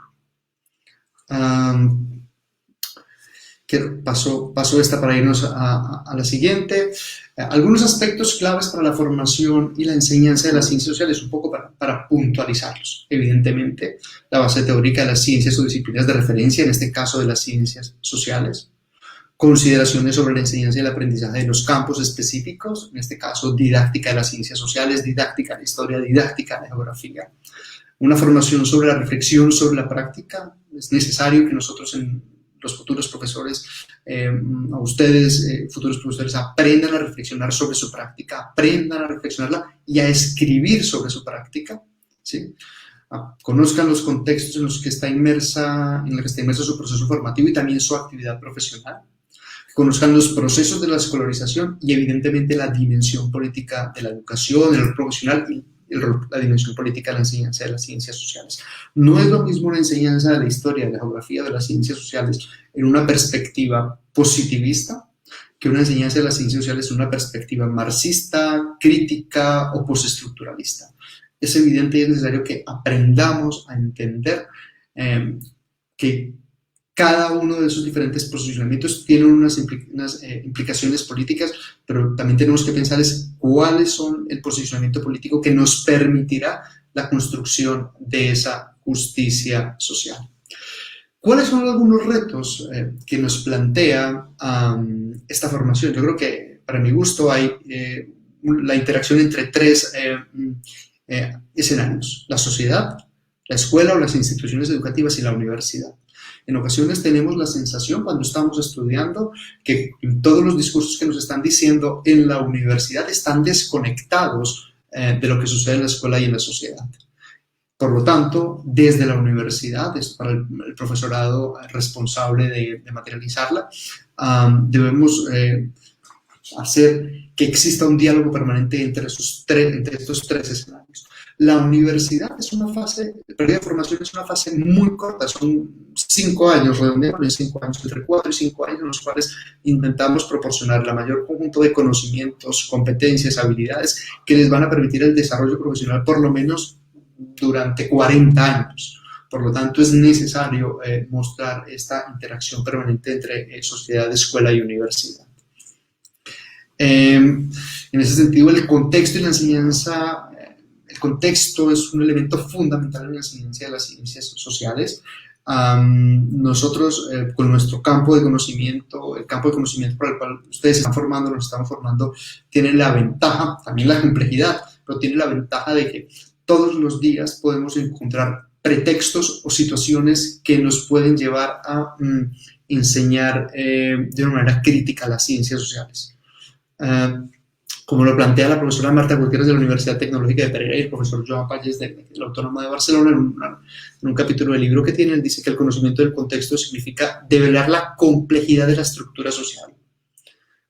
[SPEAKER 2] Paso esta para irnos a la siguiente. Algunos aspectos claves para la formación y la enseñanza de las ciencias sociales, un poco para puntualizarlos. Evidentemente, la base teórica de las ciencias o disciplinas de referencia, en este caso de las ciencias sociales. Consideraciones sobre la enseñanza y el aprendizaje de los campos específicos, en este caso didáctica de las ciencias sociales, didáctica de la historia, didáctica de la geografía. Una formación sobre la reflexión sobre la práctica. Es necesario que nosotros, los futuros profesores, a ustedes, futuros profesores, aprendan a reflexionar sobre su práctica, aprendan a reflexionarla y a escribir sobre su práctica, ¿sí? Conozcan los contextos en los que está inmersa su proceso formativo y también su actividad profesional. Conozcan los procesos de la escolarización y, evidentemente, la dimensión política de la educación, el rol profesional y la dimensión política de la enseñanza de las ciencias sociales. No es lo mismo la enseñanza de la historia, de la geografía, de las ciencias sociales en una perspectiva positivista que una enseñanza de las ciencias sociales es una perspectiva marxista, crítica o postestructuralista. Es evidente y es necesario que aprendamos a entender que cada uno de esos diferentes posicionamientos tiene unas implicaciones políticas, pero también tenemos que pensar cuáles son el posicionamiento político que nos permitirá la construcción de esa justicia social. ¿Cuáles son algunos retos que nos plantea esta formación? Yo creo que, para mi gusto, hay la interacción entre tres escenarios: la sociedad, la escuela o las instituciones educativas y la universidad. En ocasiones tenemos la sensación, cuando estamos estudiando, que todos los discursos que nos están diciendo en la universidad están desconectados de lo que sucede en la escuela y en la sociedad. Por lo tanto, desde la universidad, para el profesorado responsable de materializarla, debemos hacer que exista un diálogo permanente entre estos tres escenarios. La universidad es una fase, el periodo de formación es una fase muy corta, son 5 años, redondeamos en 5 años, entre 4 y 5 años, en los cuales intentamos proporcionar la mayor conjunto de conocimientos, competencias, habilidades que les van a permitir el desarrollo profesional por lo menos durante 40 años. Por lo tanto, es necesario mostrar esta interacción permanente entre sociedad, escuela y universidad. En ese sentido, el contexto y la enseñanza, el contexto es un elemento fundamental en la enseñanza de las ciencias sociales. Nosotros, con nuestro campo de conocimiento, el campo de conocimiento para el cual ustedes se están formando, nos estamos formando, tiene la ventaja, también la complejidad, pero tiene la ventaja de que todos los días podemos encontrar pretextos o situaciones que nos pueden llevar a enseñar de una manera crítica las ciencias sociales. Como lo plantea la profesora Marta Gutiérrez de la Universidad Tecnológica de Pereira y el profesor Joan Pallés de la Autónoma de Barcelona, en un capítulo del libro que tiene, él dice que el conocimiento del contexto significa develar la complejidad de la estructura social.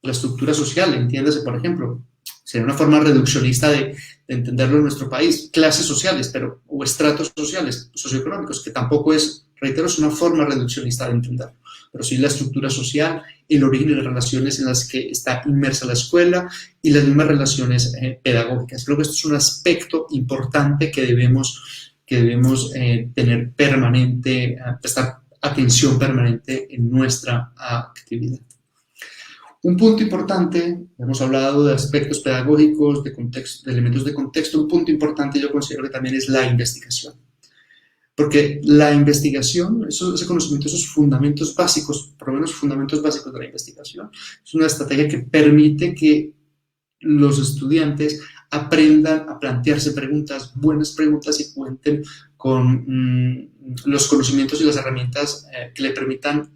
[SPEAKER 2] La estructura social, entiéndase, por ejemplo, sería una forma reduccionista de entenderlo en nuestro país, clases sociales, o estratos sociales, socioeconómicos, que tampoco es, reitero, es una forma reduccionista de entenderlo, pero sí la estructura social, el origen y las relaciones en las que está inmersa la escuela y las mismas relaciones pedagógicas. Creo que esto es un aspecto importante que debemos tener permanente, prestar atención permanente en nuestra actividad. Un punto importante, hemos hablado de aspectos pedagógicos, de contexto, de elementos de contexto. Un punto importante yo considero que también es la investigación. Porque la investigación, ese conocimiento, esos fundamentos básicos, por lo menos fundamentos básicos de la investigación, es una estrategia que permite que los estudiantes aprendan a plantearse preguntas, buenas preguntas, y cuenten con los conocimientos y las herramientas que le permitan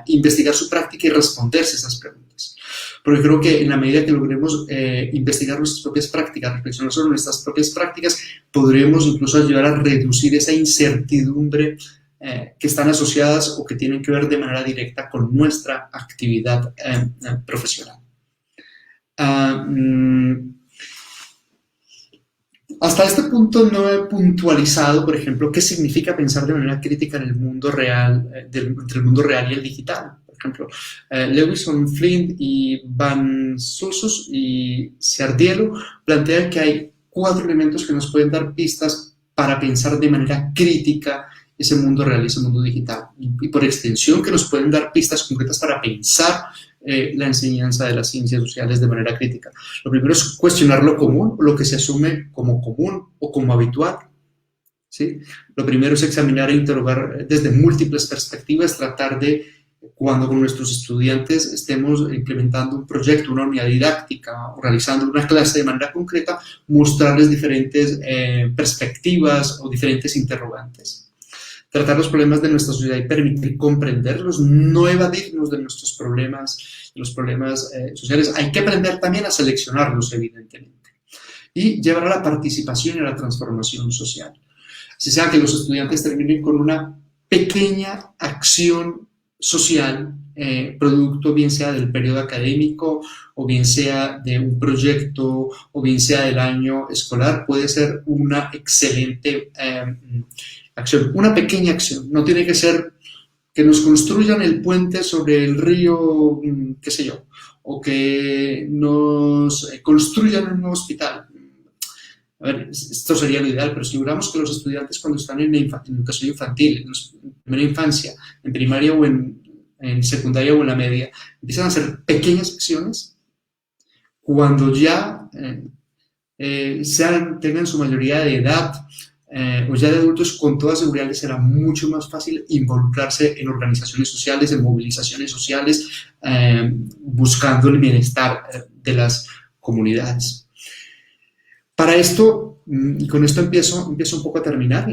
[SPEAKER 2] investigar su práctica y responderse a esas preguntas. Porque creo que en la medida que logremos investigar nuestras propias prácticas, reflexionar sobre nuestras propias prácticas, podremos incluso ayudar a reducir esa incertidumbre que están asociadas o que tienen que ver de manera directa con nuestra actividad profesional. Hasta este punto no he puntualizado, por ejemplo, qué significa pensar de manera crítica en el mundo real, entre el mundo real y el digital. Por ejemplo, Lewison, Flint y Van Sulsos y Ciardielo plantean que hay 4 elementos que nos pueden dar pistas para pensar de manera crítica ese mundo real y ese mundo digital. Y por extensión, que nos pueden dar pistas concretas para pensar la enseñanza de las ciencias sociales de manera crítica. Lo primero es cuestionar lo común, lo que se asume como común o como habitual. ¿Sí? Lo primero es examinar e interrogar desde múltiples perspectivas, tratar de, cuando con nuestros estudiantes estemos implementando un proyecto, una unidad didáctica o realizando una clase de manera concreta, mostrarles diferentes perspectivas o diferentes interrogantes. Tratar los problemas de nuestra sociedad y permitir comprenderlos, no evadirnos de nuestros problemas, los problemas sociales. Hay que aprender también a seleccionarlos, evidentemente, y llevar a la participación y a la transformación social. Así sea que los estudiantes terminen con una pequeña acción social, producto bien sea del periodo académico, o bien sea de un proyecto, o bien sea del año escolar. Puede ser una excelente acción, una pequeña acción. No tiene que ser que nos construyan el puente sobre el río, qué sé yo, o que nos construyan un nuevo hospital. A ver, esto sería lo ideal, pero si logramos que los estudiantes cuando están en educación infantil, en primera infancia, en primaria o en secundaria o en la media, empiezan a hacer pequeñas acciones, cuando ya tengan su mayoría de edad o ya de adultos, con toda seguridad les será mucho más fácil involucrarse en organizaciones sociales, en movilizaciones sociales, buscando el bienestar de las comunidades. Para esto, y con esto empiezo un poco a terminar,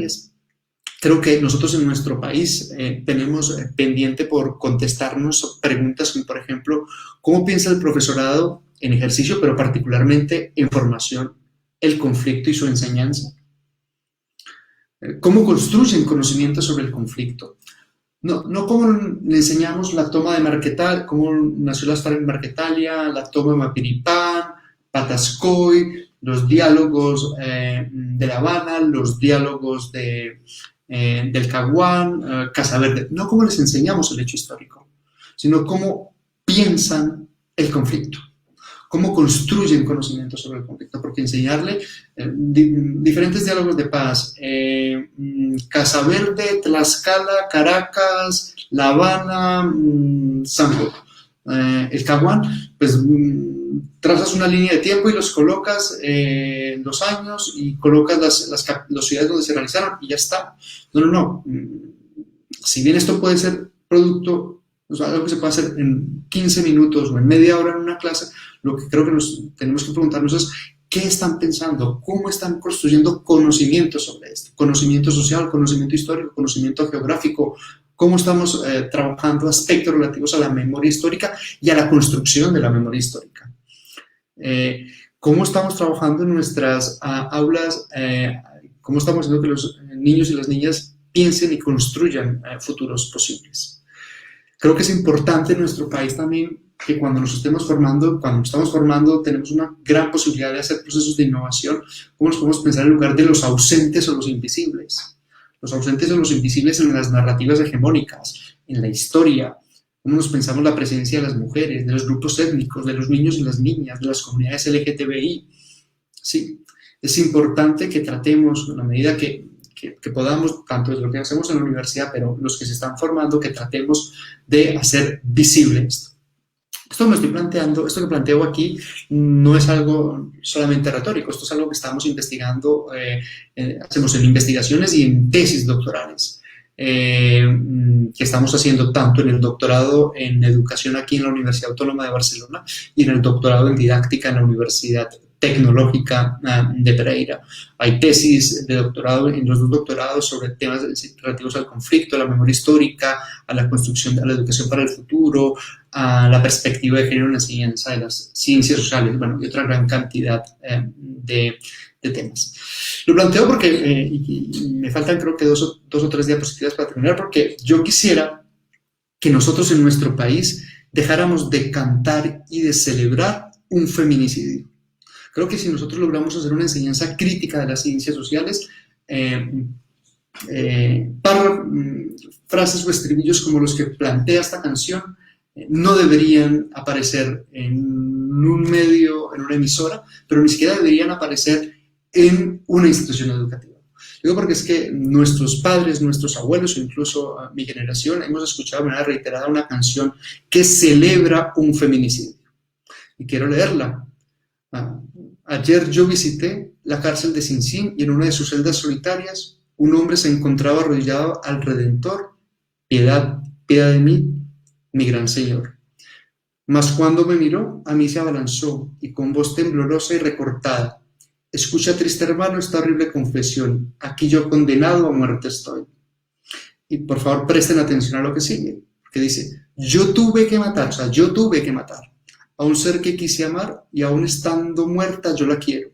[SPEAKER 2] creo que nosotros en nuestro país tenemos pendiente por contestarnos preguntas como, por ejemplo, ¿cómo piensa el profesorado en ejercicio, pero particularmente en formación, el conflicto y su enseñanza? ¿Cómo construyen conocimiento sobre el conflicto? No cómo le enseñamos la toma de Marquetalia, cómo nació la historia en Marquetalia, la toma de Mapiripán, Patascoy, los diálogos de La Habana, los diálogos del Caguán, Casa Verde. No cómo les enseñamos el hecho histórico, sino cómo piensan el conflicto, cómo construyen conocimiento sobre el conflicto, porque enseñarle diferentes diálogos de paz, Casa Verde, Tlaxcala, Caracas, La Habana, Sambo, el Caguán, pues trazas una línea de tiempo y los colocas los años y colocas las ciudades donde se realizaron y ya está. No. Si bien esto puede ser producto, o sea, algo que se puede hacer en 15 minutos o en media hora en una clase, lo que creo que nos tenemos que preguntarnos es qué están pensando, cómo están construyendo conocimiento sobre esto, conocimiento social, conocimiento histórico, conocimiento geográfico, cómo estamos trabajando aspectos relativos a la memoria histórica y a la construcción de la memoria histórica. Cómo estamos trabajando en nuestras aulas, cómo estamos haciendo que los niños y las niñas piensen y construyan futuros posibles. Creo que es importante en nuestro país también que cuando nos estamos formando, tenemos una gran posibilidad de hacer procesos de innovación. ¿Cómo nos podemos pensar en lugar de los ausentes o los invisibles? Los ausentes o los invisibles en las narrativas hegemónicas, en la historia. ¿Cómo nos pensamos la presencia de las mujeres, de los grupos étnicos, de los niños y las niñas, de las comunidades LGTBI? Sí, es importante que tratemos, en la medida que podamos, tanto de lo que hacemos en la universidad, pero los que se están formando, que tratemos de hacer visible esto. Esto que planteo aquí no es algo solamente retórico, esto es algo que estamos investigando, hacemos en investigaciones y en tesis doctorales, que estamos haciendo tanto en el doctorado en educación aquí en la Universidad Autónoma de Barcelona y en el doctorado en didáctica en la Universidad Tecnológica de Pereira. Hay tesis de doctorado en los dos doctorados sobre temas relativos al conflicto, a la memoria histórica, a la construcción de la educación para el futuro, a la perspectiva de género en la enseñanza de las ciencias sociales, bueno, y otra gran cantidad de temas. Lo planteo porque, y me faltan creo que dos o tres diapositivas para terminar, porque yo quisiera que nosotros en nuestro país dejáramos de cantar y de celebrar un feminicidio. Creo que si nosotros logramos hacer una enseñanza crítica de las ciencias sociales, frases o estribillos como los que plantea esta canción no deberían aparecer en un medio, en una emisora, pero ni siquiera deberían aparecer en una institución educativa. Digo porque es que nuestros padres, nuestros abuelos o incluso mi generación hemos escuchado de manera reiterada una canción que celebra un feminicidio. Y quiero leerla. Ayer yo visité la cárcel de Sinsin y en una de sus celdas solitarias un hombre se encontraba arrodillado al Redentor. Piedad, piedad de mí, mi gran Señor. Mas cuando me miró, a mí se abalanzó y con voz temblorosa y recortada: escucha, triste hermano, esta horrible confesión. Aquí yo condenado a muerte estoy. Y por favor presten atención a lo que sigue, que dice: yo tuve que matar a un ser que quise amar y aún estando muerta yo la quiero.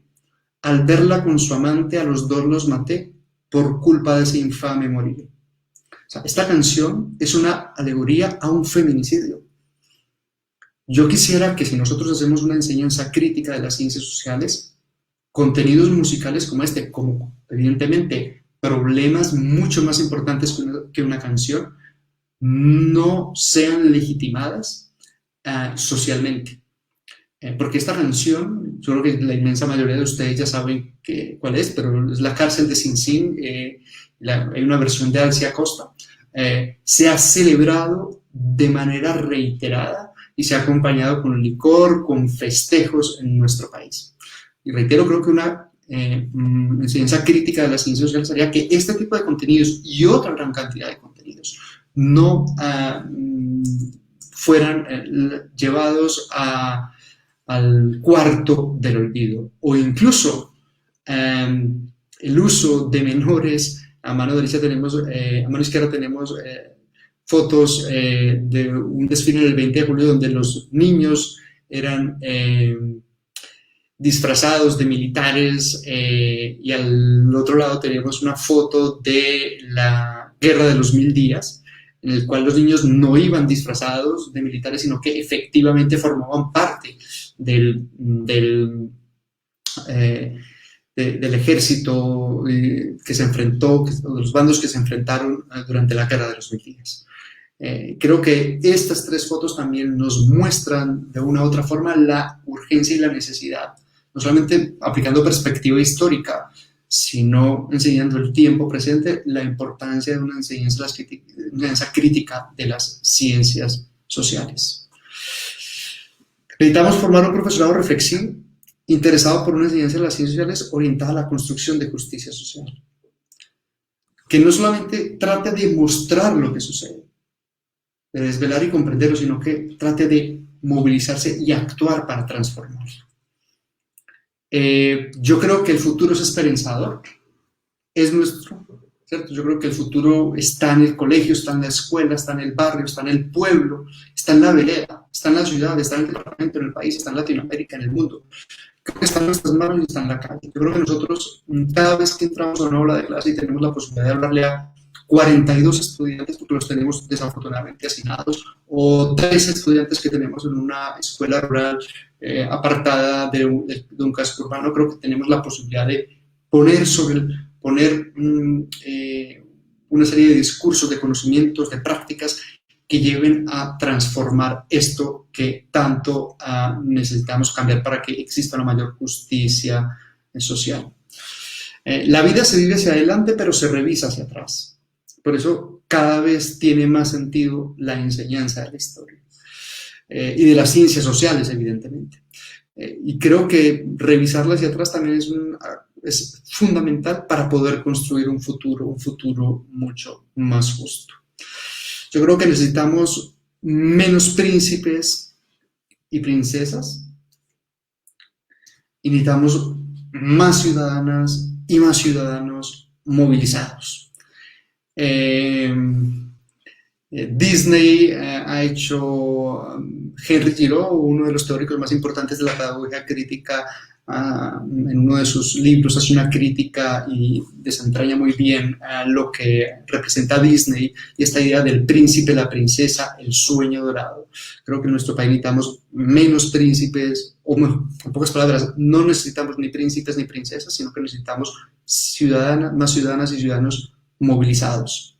[SPEAKER 2] Al verla con su amante a los dos los maté, por culpa de ese infame morir. O sea, esta canción es una alegoría a un feminicidio. Yo quisiera que si nosotros hacemos una enseñanza crítica de las ciencias sociales, contenidos musicales como este, como evidentemente problemas mucho más importantes que una canción, no sean legitimadas socialmente. Porque esta canción, yo creo que la inmensa mayoría de ustedes ya saben cuál es, pero es La cárcel de Sing Sing, hay una versión de Alcia Costa, se ha celebrado de manera reiterada y se ha acompañado con licor, con festejos en nuestro país. Y reitero, creo que una enseñanza crítica de las ciencias sociales sería que este tipo de contenidos y otra gran cantidad de contenidos no fueran llevados al cuarto del olvido, o incluso el uso de menores. A mano derecha tenemos, a mano izquierda tenemos fotos de un desfile del 20 de julio donde los niños eran disfrazados de militares, y al otro lado tenemos una foto de la Guerra de los 1000 días, en el cual los niños no iban disfrazados de militares, sino que efectivamente formaban parte del ejército que se enfrentó, de los bandos que se enfrentaron durante la Guerra de los 1000 días. Creo que estas tres fotos también nos muestran de una u otra forma la urgencia y la necesidad, no solamente aplicando perspectiva histórica, sino enseñando el tiempo presente, la importancia de una enseñanza crítica de las ciencias sociales. Necesitamos formar un profesorado reflexivo, interesado por una enseñanza de las ciencias sociales orientada a la construcción de justicia social, que no solamente trate de mostrar lo que sucede, de desvelar y comprenderlo, sino que trate de movilizarse y actuar para transformarlo. Yo creo que el futuro es esperanzador, es nuestro, ¿cierto? Yo creo que el futuro está en el colegio, está en la escuela, está en el barrio, está en el pueblo, está en la vereda, está en la ciudad, está en el departamento, en el país, está en Latinoamérica, en el mundo. Creo que está en nuestras manos y está en la calle. Yo creo que nosotros, cada vez que entramos a una aula de clase y tenemos la posibilidad de hablarle a 42 estudiantes, porque los tenemos desafortunadamente hacinados, o 3 estudiantes que tenemos en una escuela rural apartada de un casco urbano, creo que tenemos la posibilidad de poner una serie de discursos, de conocimientos, de prácticas que lleven a transformar esto que tanto necesitamos cambiar para que exista una mayor justicia social. La vida se vive hacia adelante, pero se revisa hacia atrás. Por eso cada vez tiene más sentido la enseñanza de la historia y de las ciencias sociales, evidentemente. Y creo que revisarla hacia atrás también es fundamental para poder construir un futuro mucho más justo. Yo creo que necesitamos menos príncipes y princesas y necesitamos más ciudadanas y más ciudadanos movilizados. Disney ha hecho, Henry Giraud, uno de los teóricos más importantes de la pedagogía crítica, en uno de sus libros hace una crítica y desentraña muy bien lo que representa Disney y esta idea del príncipe, la princesa, el sueño dorado. Creo que en nuestro país necesitamos menos príncipes, o en pocas palabras, no necesitamos ni príncipes ni princesas, sino que necesitamos más ciudadanas y ciudadanos movilizados.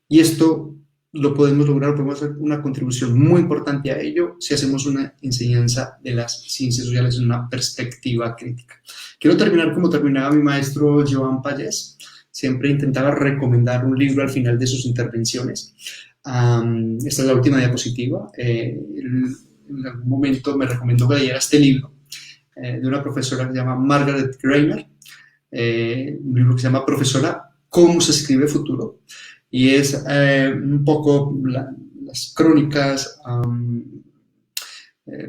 [SPEAKER 2] Y esto lo podemos lograr, podemos hacer una contribución muy importante a ello si hacemos una enseñanza de las ciencias sociales en una perspectiva crítica. Quiero terminar como terminaba mi maestro Joan Pallés. Siempre intentaba recomendar un libro al final de sus intervenciones. Esta es la última diapositiva. En algún momento me recomendó que leyera este libro de una profesora que se llama Margaret Greiner, un libro que se llama Profesora, ¿cómo se escribe futuro? Y es un poco las crónicas,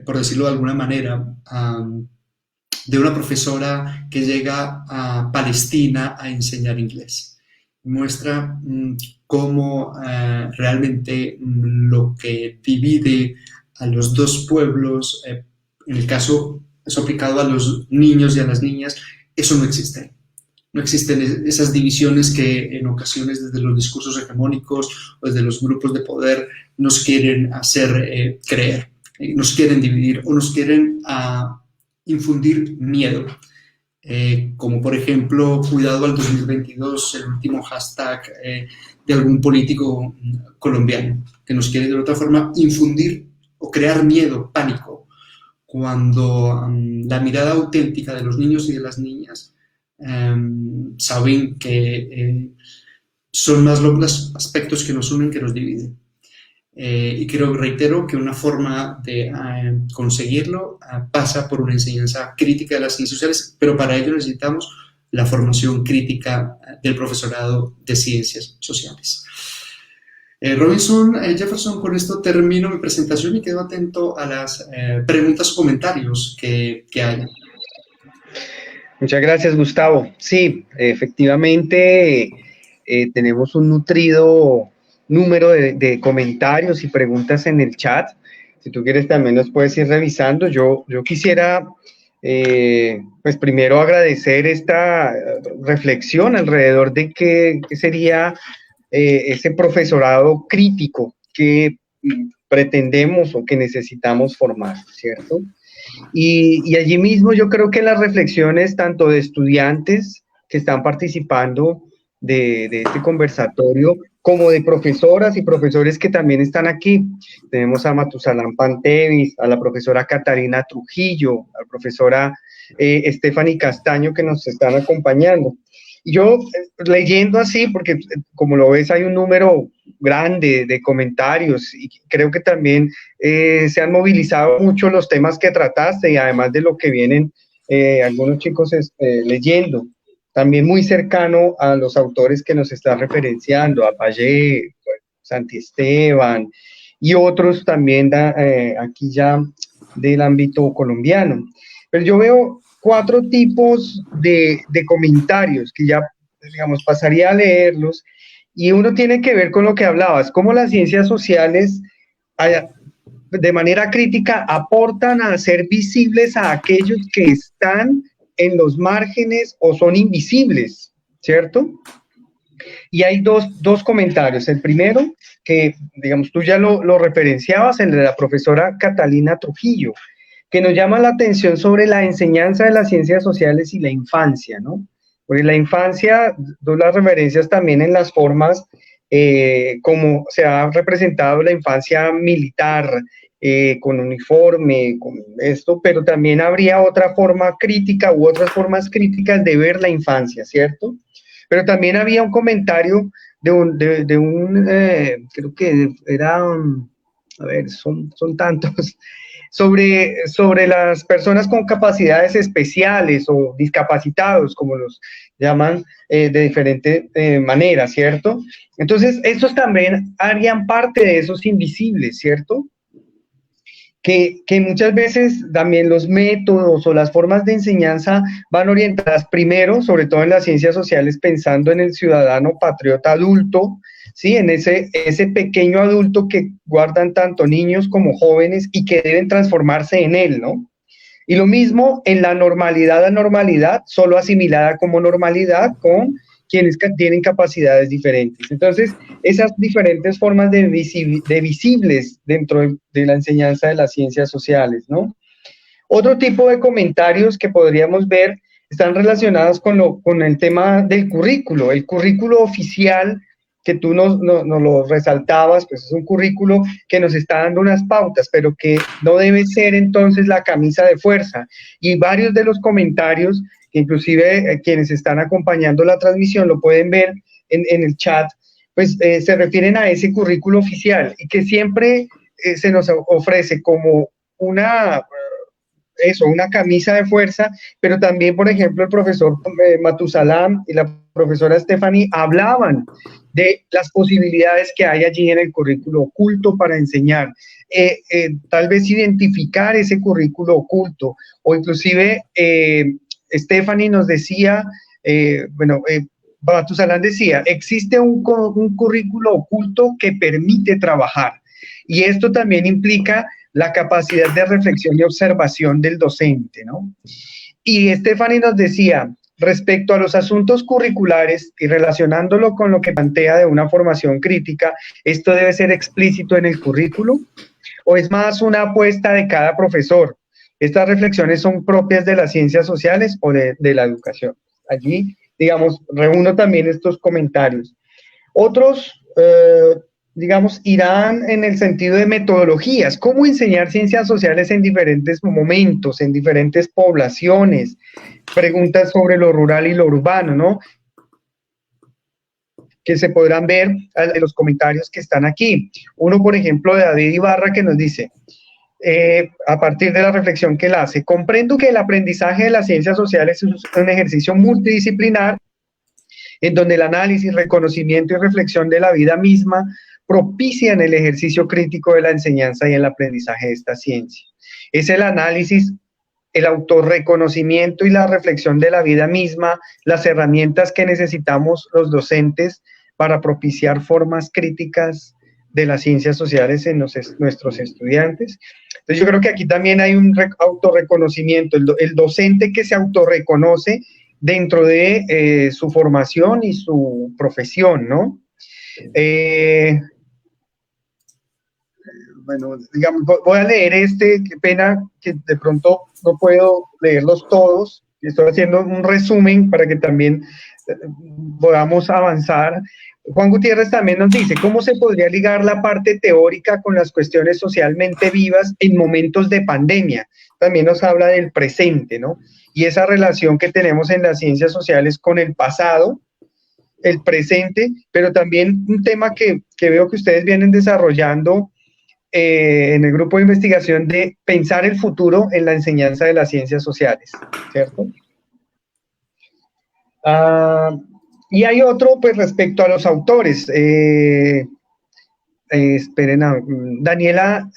[SPEAKER 2] por decirlo de alguna manera, de una profesora que llega a Palestina a enseñar inglés. Muestra cómo realmente lo que divide a los dos pueblos, en el caso, eso aplicado a los niños y a las niñas, eso no existe. No existen esas divisiones que en ocasiones desde los discursos hegemónicos o desde los grupos de poder nos quieren hacer creer, nos quieren dividir o nos quieren infundir miedo. como por ejemplo Cuidado al 2022, el último hashtag de algún político colombiano, que nos quiere de otra forma infundir o crear miedo, pánico, cuando la mirada auténtica de los niños y de las niñas saben que son más los aspectos que nos unen que nos dividen. Y reitero que una forma de conseguirlo pasa por una enseñanza crítica de las ciencias sociales, pero para ello necesitamos la formación crítica del profesorado de ciencias sociales. Robinson, Jefferson, con esto termino mi presentación y quedo atento a las preguntas o comentarios que haya.
[SPEAKER 1] Muchas gracias, Gustavo. Sí, efectivamente tenemos un nutrido número de comentarios y preguntas en el chat. Si tú quieres también los puedes ir revisando. Yo quisiera, pues primero agradecer esta reflexión alrededor de qué sería ese profesorado crítico que pretendemos o que necesitamos formar, ¿cierto? Y allí mismo yo creo que las reflexiones tanto de estudiantes que están participando de este conversatorio, como de profesoras y profesores que también están aquí. Tenemos a Matusalán Pantevis, a la profesora Catalina Trujillo, a la profesora Stephanie Castaño que nos están acompañando. Y yo leyendo así, porque como lo ves hay un número grande de comentarios y creo que también se han movilizado mucho los temas que trataste y además de lo que vienen algunos chicos leyendo, también muy cercano a los autores que nos están referenciando, a Payé, Santi Esteban y otros también aquí ya del ámbito colombiano. Pero yo veo 4 tipos de comentarios que ya, digamos, pasaría a leerlos, y uno tiene que ver con lo que hablabas, cómo las ciencias sociales de manera crítica aportan a hacer visibles a aquellos que están en los márgenes o son invisibles, ¿cierto? Y hay dos comentarios. El primero, que digamos tú ya lo referenciabas, el de la profesora Catalina Trujillo, que nos llama la atención sobre la enseñanza de las ciencias sociales y la infancia, ¿no? Porque la infancia, dos las referencias también en las formas, como se ha representado la infancia militar, con uniforme, con esto, pero también habría otra forma crítica u otras formas críticas de ver la infancia, ¿cierto? Pero también había un comentario de un creo que era, a ver, son tantos, sobre las personas con capacidades especiales o discapacitados, como los llaman de diferente manera, ¿cierto? Entonces, estos también harían parte de esos invisibles, ¿cierto? Que muchas veces también los métodos o las formas de enseñanza van orientadas primero, sobre todo en las ciencias sociales, pensando en el ciudadano patriota adulto, ¿sí? En ese pequeño adulto que guardan tanto niños como jóvenes y que deben transformarse en él, ¿no? Y lo mismo en la normalidad, anormalidad, solo asimilada como normalidad con quienes tienen capacidades diferentes. Entonces, esas diferentes formas de visibles dentro de la enseñanza de las ciencias sociales, ¿no? Otro tipo de comentarios que podríamos ver están relacionados con el tema del currículo. El currículo oficial que tú nos lo resaltabas, pues es un currículo que nos está dando unas pautas, pero que no debe ser entonces la camisa de fuerza. Y varios de los comentarios, que inclusive quienes están acompañando la transmisión lo pueden ver en el chat, pues se refieren a ese currículo oficial y que siempre se nos ofrece como una camisa de fuerza, pero también, por ejemplo, el profesor Matusalán y la profesora Stephanie hablaban de las posibilidades que hay allí en el currículo oculto para enseñar, tal vez identificar ese currículo oculto, o inclusive Stephanie nos decía, Matusalán decía, existe un currículo oculto que permite trabajar, y esto también implica la capacidad de reflexión y observación del docente, ¿no? Y Stephanie nos decía, respecto a los asuntos curriculares y relacionándolo con lo que plantea de una formación crítica, ¿esto debe ser explícito en el currículo? ¿O es más una apuesta de cada profesor? Estas reflexiones son propias de las ciencias sociales o de la educación. Allí, digamos, reúno también estos comentarios. Otros, digamos, irán en el sentido de metodologías, cómo enseñar ciencias sociales en diferentes momentos, en diferentes poblaciones, preguntas sobre lo rural y lo urbano, ¿no? Que se podrán ver en los comentarios que están aquí. Uno, por ejemplo, de David Ibarra, que nos dice, a partir de la reflexión que él hace, comprendo que el aprendizaje de las ciencias sociales es un ejercicio multidisciplinar en donde el análisis, reconocimiento y reflexión de la vida misma propician el ejercicio crítico de la enseñanza y el aprendizaje de esta ciencia. Es el análisis, el autorreconocimiento y la reflexión de la vida misma, las herramientas que necesitamos los docentes para propiciar formas críticas de las ciencias sociales en nuestros estudiantes. Entonces yo creo que aquí también hay un autorreconocimiento, el docente que se autorreconoce dentro de su formación y su profesión, ¿no? Bueno, digamos, voy a leer qué pena que de pronto no puedo leerlos todos, estoy haciendo un resumen para que también podamos avanzar. Juan Gutiérrez también nos dice, ¿cómo se podría ligar la parte teórica con las cuestiones socialmente vivas en momentos de pandemia? También nos habla del presente, ¿no? Y esa relación que tenemos en las ciencias sociales con el pasado, el presente, pero también un tema que veo que ustedes vienen desarrollando en el grupo de investigación de pensar el futuro en la enseñanza de las ciencias sociales, ¿cierto? Y hay otro, pues, respecto a los autores. Esperen, Daniela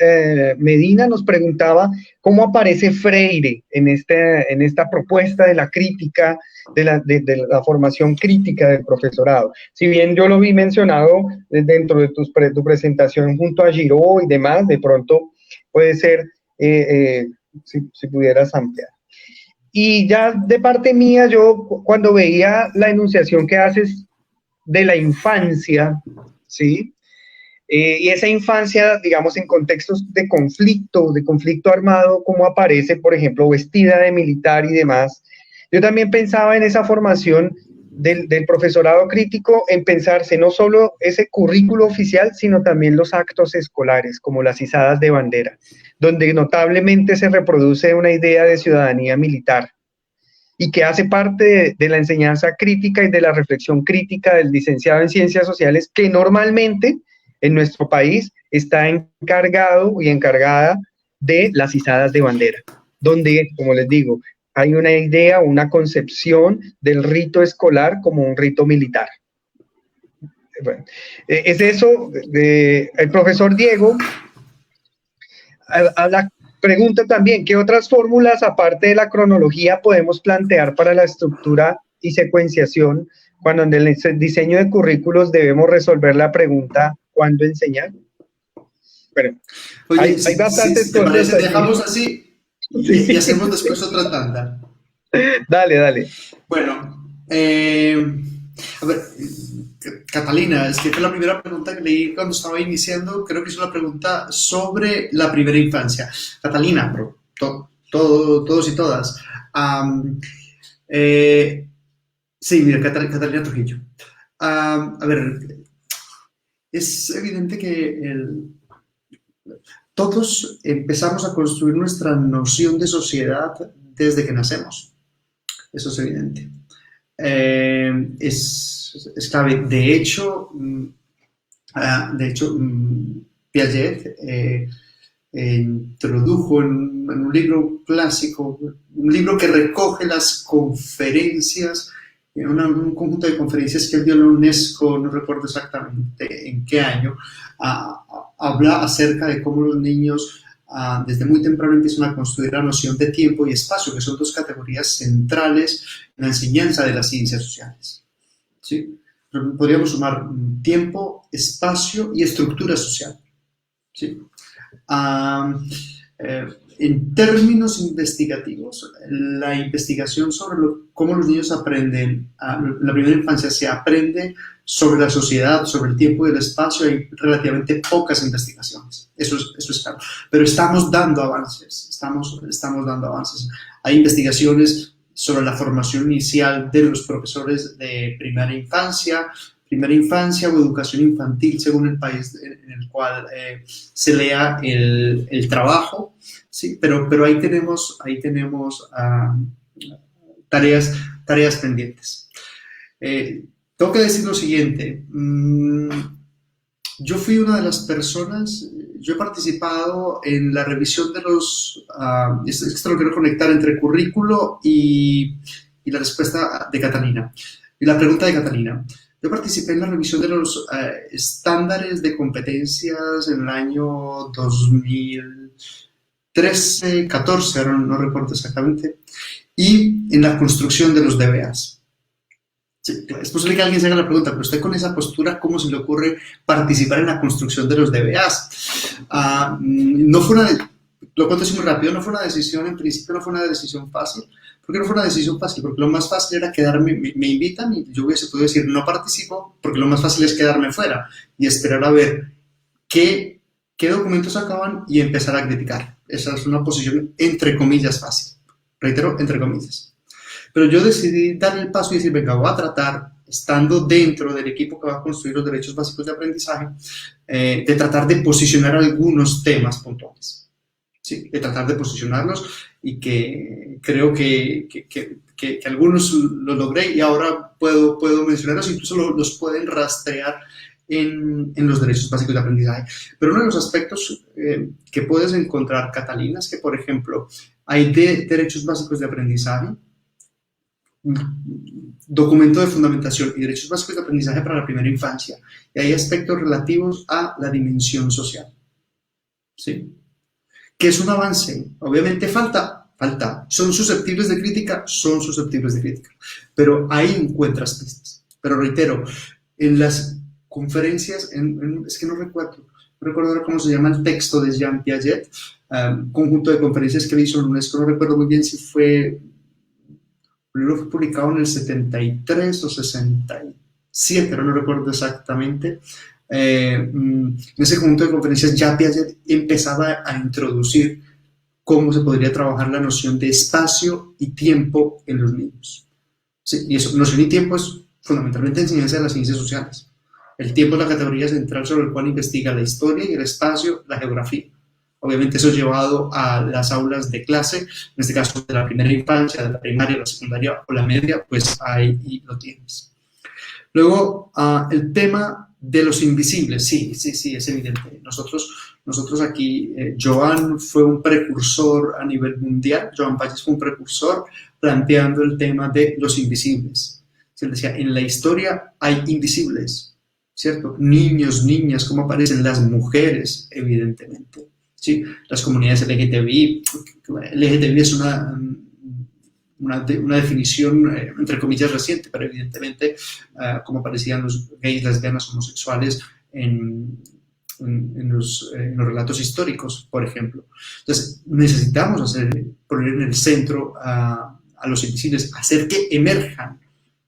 [SPEAKER 1] Medina nos preguntaba cómo aparece Freire en esta propuesta de la crítica, de la formación crítica del profesorado. Si bien yo lo vi mencionado dentro de tu presentación junto a Giraud y demás, de pronto puede ser, si pudieras ampliar. Y ya de parte mía, yo cuando veía la enunciación que haces de la infancia, ¿sí? Y esa infancia, digamos, en contextos de conflicto armado, como aparece, por ejemplo, vestida de militar y demás. Yo también pensaba en esa formación del profesorado crítico, en pensarse no solo ese currículo oficial, sino también los actos escolares, como las izadas de bandera, donde notablemente se reproduce una idea de ciudadanía militar y que hace parte de la enseñanza crítica y de la reflexión crítica del licenciado en ciencias sociales, que normalmente en nuestro país está encargado y encargada de las izadas de bandera, donde, como les digo, hay una idea, una concepción del rito escolar como un rito militar. Bueno, es eso. El profesor Diego pregunta también, ¿qué otras fórmulas, aparte de la cronología, podemos plantear para la estructura y secuenciación cuando en el diseño de currículos debemos resolver la pregunta ¿cuándo enseñar? Bueno,
[SPEAKER 2] oye,
[SPEAKER 1] hay bastantes cosas.
[SPEAKER 2] Parece, dejamos así y hacemos después otra tanda.
[SPEAKER 1] Dale.
[SPEAKER 2] Bueno, a ver, Catalina, es que fue la primera pregunta que leí cuando estaba iniciando, creo que es una pregunta sobre la primera infancia. Catalina, pero todos y todas. Sí, mira, Catalina Trujillo. A ver, es evidente que todos empezamos a construir nuestra noción de sociedad desde que nacemos. Eso es evidente. Es clave. De hecho, Piaget introdujo en un libro clásico, un libro que recoge las conferencias, un conjunto de conferencias que él dio en la UNESCO, no recuerdo exactamente en qué año, habla acerca de cómo los niños desde muy temprano empiezan a construir la noción de tiempo y espacio, que son dos categorías centrales en la enseñanza de las ciencias sociales. ¿Sí? Podríamos sumar tiempo, espacio y estructura social. ¿Sí? en términos investigativos, la investigación sobre cómo los niños aprenden en la primera infancia, se aprende sobre la sociedad, sobre el tiempo y el espacio, hay relativamente pocas investigaciones. Eso es claro. Pero estamos dando avances, estamos dando avances. Hay investigaciones sobre la formación inicial de los profesores de primera infancia o educación infantil, según el país en el cual se lea el trabajo, ¿sí? Pero ahí tenemos tareas pendientes. Tengo que decir lo siguiente. Yo fui una de las personas, yo he participado en la revisión de esto lo quiero conectar entre currículo y la respuesta de Catalina, y la pregunta de Catalina. Yo participé en la revisión de los estándares de competencias en el año 2013, 14, ahora no recuerdo exactamente, y en la construcción de los DBAs. Sí, es posible que alguien se haga la pregunta, pero usted con esa postura, ¿cómo se le ocurre participar en la construcción de los DBAs? No fue lo cuento así muy rápido, no fue una decisión, en principio no fue una decisión fácil. ¿Por qué no fue una decisión fácil? Porque lo más fácil era quedarme, me invitan y yo hubiese podido decir no participo, porque lo más fácil es quedarme fuera y esperar a ver qué documentos acaban y empezar a criticar. Esa es una posición entre comillas fácil. Reitero, entre comillas. Pero yo decidí dar el paso y decir, venga, voy a tratar, estando dentro del equipo que va a construir los derechos básicos de aprendizaje, de tratar de posicionar algunos temas puntuales. Sí, de tratar de posicionarlos y que creo que algunos lo logré y ahora puedo mencionarlos, incluso los pueden rastrear en los derechos básicos de aprendizaje. Pero uno de los aspectos que puedes encontrar, Catalina, es que, por ejemplo, hay derechos básicos de aprendizaje, documento de fundamentación y derechos básicos de aprendizaje para la primera infancia, y hay aspectos relativos a la dimensión social. ¿Sí? Que es un avance, obviamente falta, son susceptibles de crítica, pero ahí encuentras pistas. Pero reitero, en las conferencias, es que no recuerdo ahora cómo se llama el texto de Jean Piaget, conjunto de conferencias que hizo en UNESCO, no recuerdo muy bien si fue, el libro fue publicado en el 73 o 67, pero no recuerdo exactamente. En ese conjunto de conferencias ya Piaget empezaba a introducir cómo se podría trabajar la noción de espacio y tiempo en los niños. Sí, y eso, noción y tiempo es fundamentalmente enseñanza de las ciencias sociales. El tiempo es la categoría central sobre la cual investiga la historia y el espacio, la geografía. Obviamente eso llevado a las aulas de clase, en este caso de la primera infancia, de la primaria, la secundaria o la media, pues ahí lo tienes. Luego, el tema de los invisibles, sí, es evidente. Nosotros aquí, Joan fue un precursor a nivel mundial, Joan Pagès fue un precursor planteando el tema de los invisibles. Se decía, en la historia hay invisibles, ¿cierto? Niños, niñas, cómo aparecen las mujeres, evidentemente. ¿Sí? Las comunidades LGTBI, LGTBI es una definición, entre comillas, reciente, pero evidentemente como aparecían los gays, lesbianas, homosexuales en los relatos históricos, por ejemplo. Entonces, necesitamos poner en el centro a los invisibles, hacer que emerjan,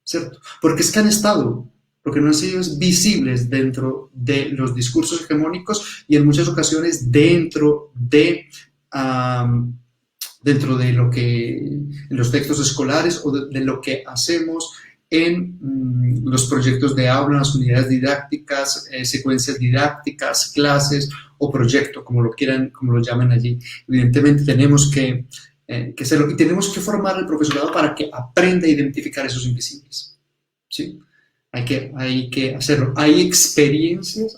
[SPEAKER 2] ¿cierto? Porque es que han estado, porque no han sido visibles dentro de los discursos hegemónicos y en muchas ocasiones dentro de lo que en los textos escolares o de lo que hacemos en los proyectos de aula, las unidades didácticas, secuencias didácticas, clases o proyecto, como lo llamen allí. Evidentemente tenemos que hacerlo y tenemos que formar al profesorado para que aprenda a identificar esos invisibles. ¿Sí? Hay que hacerlo. Hay experiencias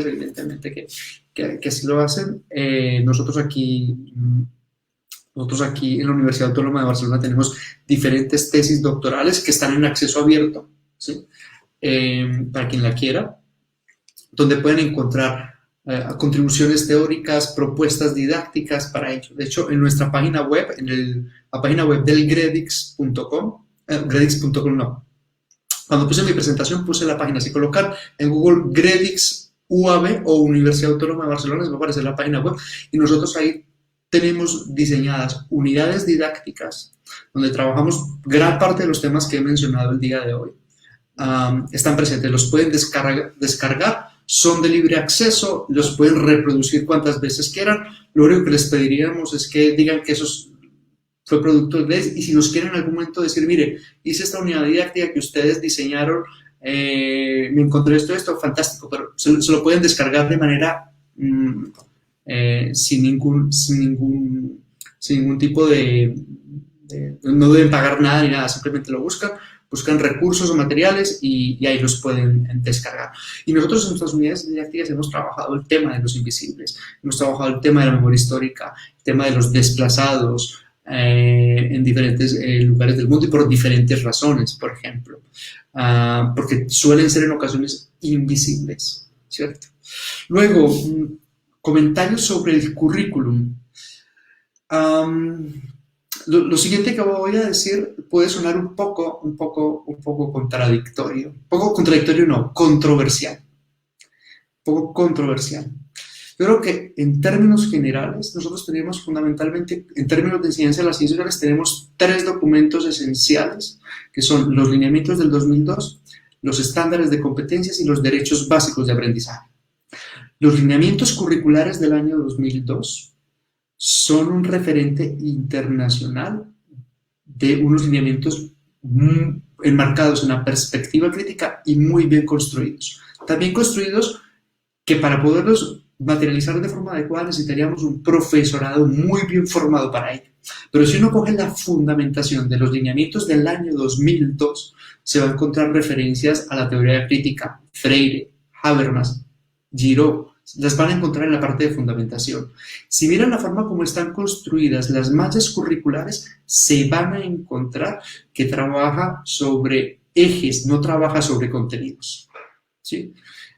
[SPEAKER 2] evidentemente que así lo hacen. Nosotros aquí en la Universidad Autónoma de Barcelona tenemos diferentes tesis doctorales que están en acceso abierto, ¿sí? Para quien la quiera, donde pueden encontrar contribuciones teóricas, propuestas didácticas para ello. De hecho, en nuestra página web, la página web del gredix.com, gredix.com no. Cuando puse mi presentación puse la página, si colocar en Google Gredix UAB o Universidad Autónoma de Barcelona, les va a aparecer la página web y nosotros ahí tenemos diseñadas unidades didácticas donde trabajamos gran parte de los temas que he mencionado el día de hoy. Están presentes, los pueden descargar, son de libre acceso, los pueden reproducir cuantas veces quieran. Lo único que les pediríamos es que digan que eso fue producto de ellos, y si nos quieren en algún momento decir, mire, hice esta unidad didáctica que ustedes diseñaron, me encontré esto, fantástico, pero se lo pueden descargar de manera sin ningún tipo de no deben pagar nada ni nada, simplemente lo buscan recursos o materiales y ahí los pueden descargar. Y nosotros en nuestras unidades didácticas hemos trabajado el tema de los invisibles, hemos trabajado el tema de la memoria histórica, el tema de los desplazados en diferentes lugares del mundo y por diferentes razones, por ejemplo, porque suelen ser en ocasiones invisibles, ¿cierto? Luego, comentarios sobre el currículum. Lo siguiente que voy a decir puede sonar un poco contradictorio. Controversial. Un poco controversial. Yo creo que en términos generales, nosotros tenemos fundamentalmente, en términos de enseñanza de las ciencias sociales, tenemos 3 documentos esenciales, que son los lineamientos del 2002, los estándares de competencias y los derechos básicos de aprendizaje. Los lineamientos curriculares del año 2002 son un referente internacional de unos lineamientos enmarcados en una perspectiva crítica y muy bien construidos. También construidos que para poderlos materializar de forma adecuada necesitaríamos un profesorado muy bien formado para ello. Pero si uno coge la fundamentación de los lineamientos del año 2002, se va a encontrar referencias a la teoría crítica, Freire, Habermas, Giraud, las van a encontrar en la parte de fundamentación. Si miran la forma como están construidas las mallas curriculares, se van a encontrar que trabaja sobre ejes, no trabaja sobre contenidos, ¿sí?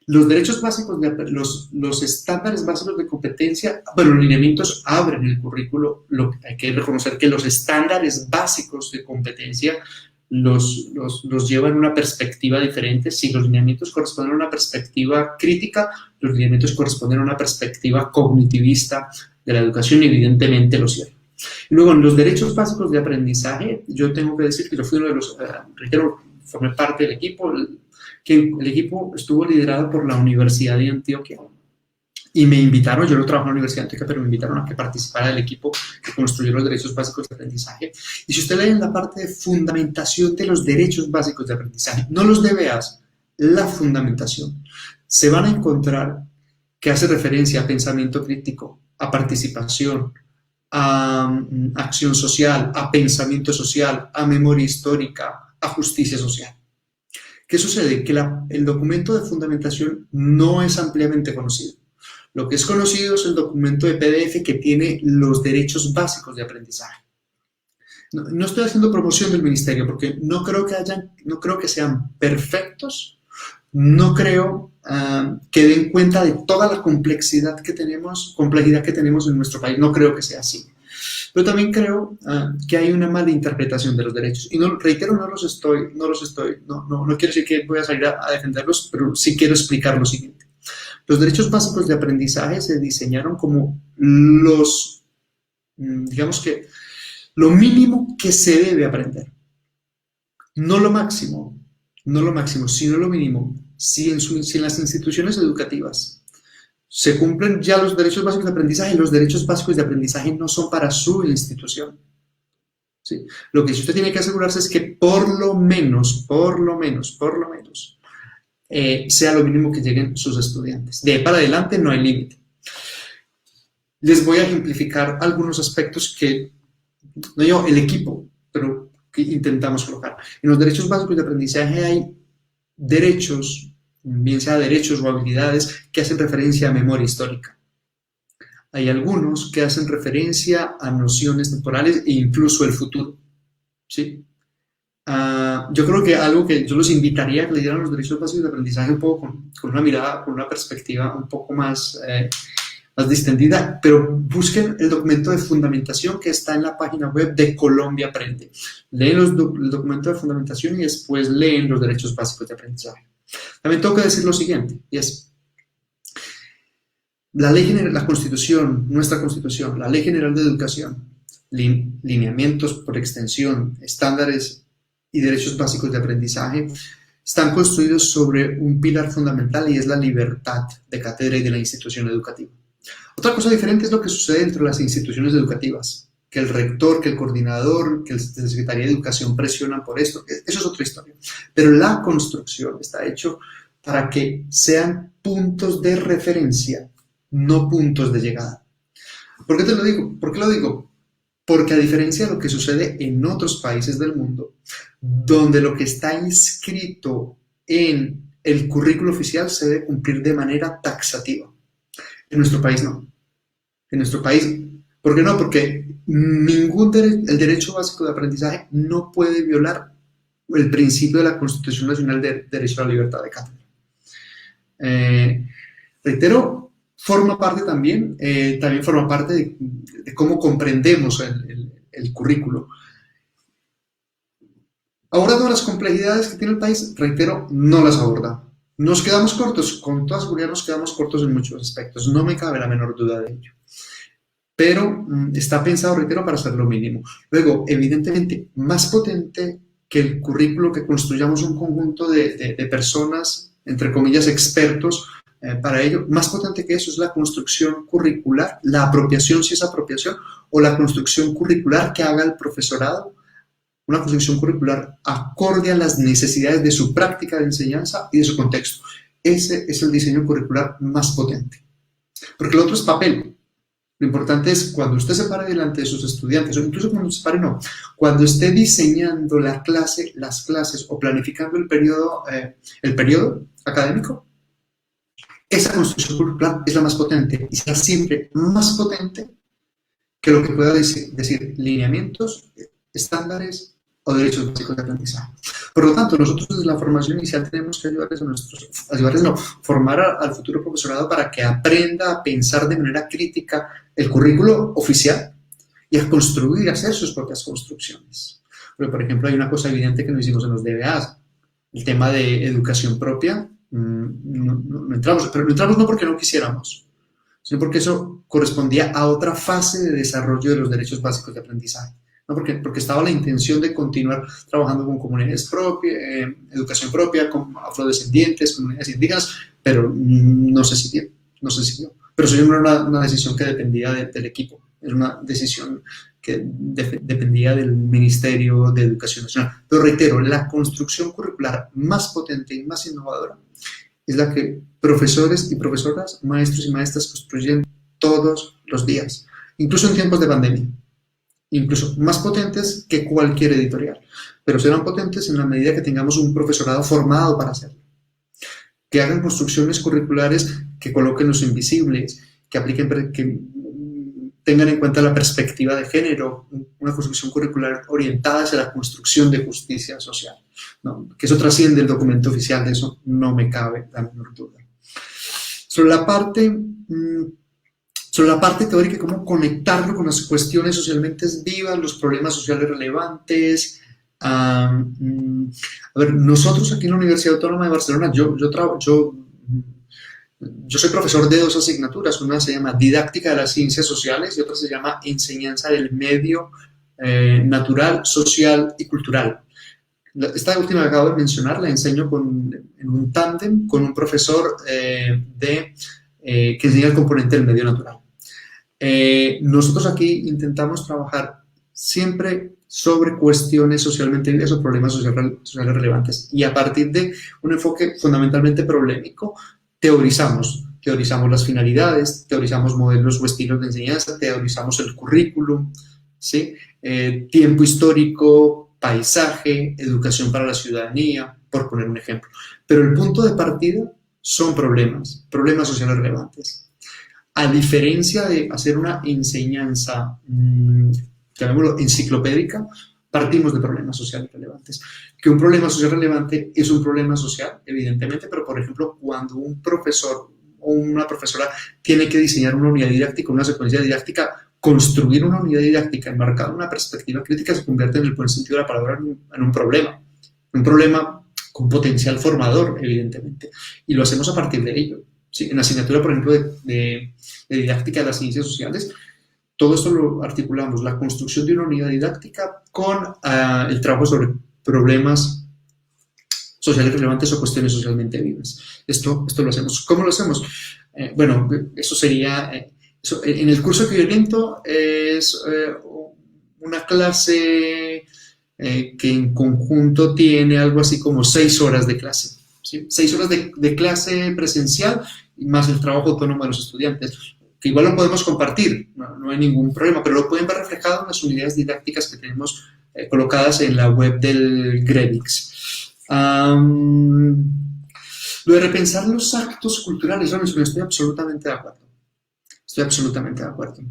[SPEAKER 2] Los derechos básicos, los estándares básicos de competencia, bueno, los lineamientos abren el currículo, hay que reconocer que los estándares básicos de competencia los llevan a una perspectiva diferente. Si los lineamientos corresponden a una perspectiva crítica, los lineamientos corresponden a una perspectiva cognitivista de la educación, evidentemente lo cierto. Y luego, en los derechos básicos de aprendizaje, yo tengo que decir que yo fui uno de los, formé parte del equipo, que el equipo estuvo liderado por la Universidad de Antioquia y me invitaron, yo no trabajo en la Universidad de Antioquia, pero me invitaron a que participara del equipo que construyó los derechos básicos de aprendizaje. Y si usted lee en la parte de fundamentación de los derechos básicos de aprendizaje, no los DBAs, la fundamentación, se van a encontrar que hace referencia a pensamiento crítico, a participación, a acción social, a pensamiento social, a memoria histórica, a justicia social. ¿Qué sucede? Que el documento de fundamentación no es ampliamente conocido. Lo que es conocido es el documento de PDF que tiene los derechos básicos de aprendizaje. No estoy haciendo promoción del ministerio porque no creo que sean perfectos, no creo que den cuenta de toda la complejidad que tenemos en nuestro país, no creo que sea así. Pero también creo que hay una mala interpretación de los derechos. Y no quiero decir que voy a salir a defenderlos, pero sí quiero explicar lo siguiente. Los derechos básicos de aprendizaje se diseñaron como digamos que, lo mínimo que se debe aprender. No lo máximo, sino lo mínimo. Si en las instituciones educativas se cumplen ya los derechos básicos de aprendizaje, los derechos básicos de aprendizaje no son para su institución. ¿Sí? Lo que usted tiene que asegurarse es que por lo menos, sea lo mínimo que lleguen sus estudiantes. De ahí para adelante no hay límite. Les voy a ejemplificar algunos aspectos que, no yo, el equipo, pero que intentamos colocar. En los derechos básicos de aprendizaje hay derechos, bien sea derechos o habilidades, que hacen referencia a memoria histórica. Hay algunos que hacen referencia a nociones temporales e incluso el futuro, ¿sí? Yo creo que algo que yo los invitaría a que leyeran los derechos básicos de aprendizaje un poco con una mirada, con una perspectiva un poco más distendida, pero busquen el documento de fundamentación que está en la página web de Colombia Aprende. Leen el documento de fundamentación y después leen los derechos básicos de aprendizaje. También tengo que decir lo siguiente, y es, la Constitución, nuestra Constitución, la Ley General de Educación, lineamientos por extensión, estándares y derechos básicos de aprendizaje, están construidos sobre un pilar fundamental y es la libertad de cátedra y de la institución educativa. Otra cosa diferente es lo que sucede dentro de las instituciones educativas, que el rector, que el coordinador, que la Secretaría de Educación presionan por esto, eso es otra historia. Pero la construcción está hecho para que sean puntos de referencia, no puntos de llegada. ¿Por qué te lo digo? ¿Por qué lo digo? Porque a diferencia de lo que sucede en otros países del mundo, donde lo que está inscrito en el currículo oficial se debe cumplir de manera taxativa. En nuestro país no. En nuestro país, ¿por qué no? Porque el derecho básico de aprendizaje no puede violar el principio de la Constitución Nacional de Derecho a la Libertad de Cátedra. Reitero, forma parte también forma parte de cómo comprendemos el currículo. Abordando las complejidades que tiene el país, reitero, no las aborda. Nos quedamos cortos, con toda seguridad nos quedamos cortos en muchos aspectos, no me cabe la menor duda de ello. Pero está pensado, reitero, para hacer lo mínimo. Luego, evidentemente, más potente que el currículo, que construyamos un conjunto de personas, entre comillas, expertos, para ello, más potente que eso es la construcción curricular, la apropiación, si es apropiación, o la construcción curricular que haga el profesorado, una construcción curricular acorde a las necesidades de su práctica de enseñanza y de su contexto. Ese es el diseño curricular más potente. Porque lo otro es papel. Lo importante es cuando usted se pare delante de sus estudiantes, o incluso cuando se pare, no, cuando esté diseñando la clase, las clases o planificando el periodo académico, esa construcción curricular es la más potente y será siempre más potente que lo que pueda decir lineamientos, estándares o derechos básicos de aprendizaje. Por lo tanto, nosotros desde la formación inicial tenemos que formar al futuro profesorado para que aprenda a pensar de manera crítica el currículo oficial y a construir, a hacer sus propias construcciones. Porque, por ejemplo, hay una cosa evidente que no hicimos en los DBAs, el tema de educación propia. No entramos, pero no entramos no porque no quisiéramos, sino porque eso correspondía a otra fase de desarrollo de los derechos básicos de aprendizaje. ¿No? Porque estaba la intención de continuar trabajando con comunidades propias, educación propia, con afrodescendientes, comunidades indígenas, pero no se siguió. Pero eso no era una decisión que dependía del equipo, era una decisión que dependía del Ministerio de Educación Nacional. Pero reitero, la construcción curricular más potente y más innovadora es la que profesores y profesoras, maestros y maestras construyen todos los días, incluso en tiempos de pandemia. Incluso más potentes que cualquier editorial, pero serán potentes en la medida que tengamos un profesorado formado para hacerlo, que hagan construcciones curriculares que coloquen los invisibles, que tengan en cuenta la perspectiva de género, una construcción curricular orientada hacia la construcción de justicia social, ¿no? Que eso trasciende el documento oficial, de eso no me cabe la menor duda. Sobre la parte teórica, cómo conectarlo con las cuestiones socialmente vivas, los problemas sociales relevantes. Nosotros aquí en la Universidad Autónoma de Barcelona, yo soy profesor de 2 asignaturas, una se llama Didáctica de las Ciencias Sociales y otra se llama Enseñanza del Medio Natural, Social y Cultural. Esta última que acabo de mencionar la enseño en un tándem con un profesor que enseña el componente del medio natural. Nosotros aquí intentamos trabajar siempre sobre cuestiones socialmente vidas o problemas sociales relevantes y a partir de un enfoque fundamentalmente problemático teorizamos las finalidades, teorizamos modelos o estilos de enseñanza, teorizamos el currículum, ¿sí? Tiempo histórico, paisaje, educación para la ciudadanía, por poner un ejemplo. Pero el punto de partida son problemas sociales relevantes. A diferencia de hacer una enseñanza, llamémoslo enciclopédica, partimos de problemas sociales relevantes. Que un problema social relevante es un problema social, evidentemente, pero por ejemplo, cuando un profesor o una profesora tiene que diseñar una unidad didáctica, una secuencia didáctica, construir una unidad didáctica enmarcada en una perspectiva crítica se convierte en el buen sentido de la palabra en un problema con potencial formador, evidentemente, y lo hacemos a partir de ello. ¿sí? En la asignatura, por ejemplo, de didáctica de las ciencias sociales, todo esto lo articulamos, la construcción de una unidad didáctica con el trabajo sobre problemas sociales relevantes o cuestiones socialmente vivas. Esto lo hacemos. ¿Cómo lo hacemos? Bueno, eso sería... en el curso que yo oriento es una clase que en conjunto tiene algo así como 6 horas de clase. ¿Sí? 6 horas de clase presencial más el trabajo autónomo de los estudiantes, que igual lo podemos compartir, no hay ningún problema, pero lo pueden ver reflejado en las unidades didácticas que tenemos colocadas en la web del GREDIX. Lo de repensar los actos culturales, estoy absolutamente de acuerdo. Estoy absolutamente de acuerdo.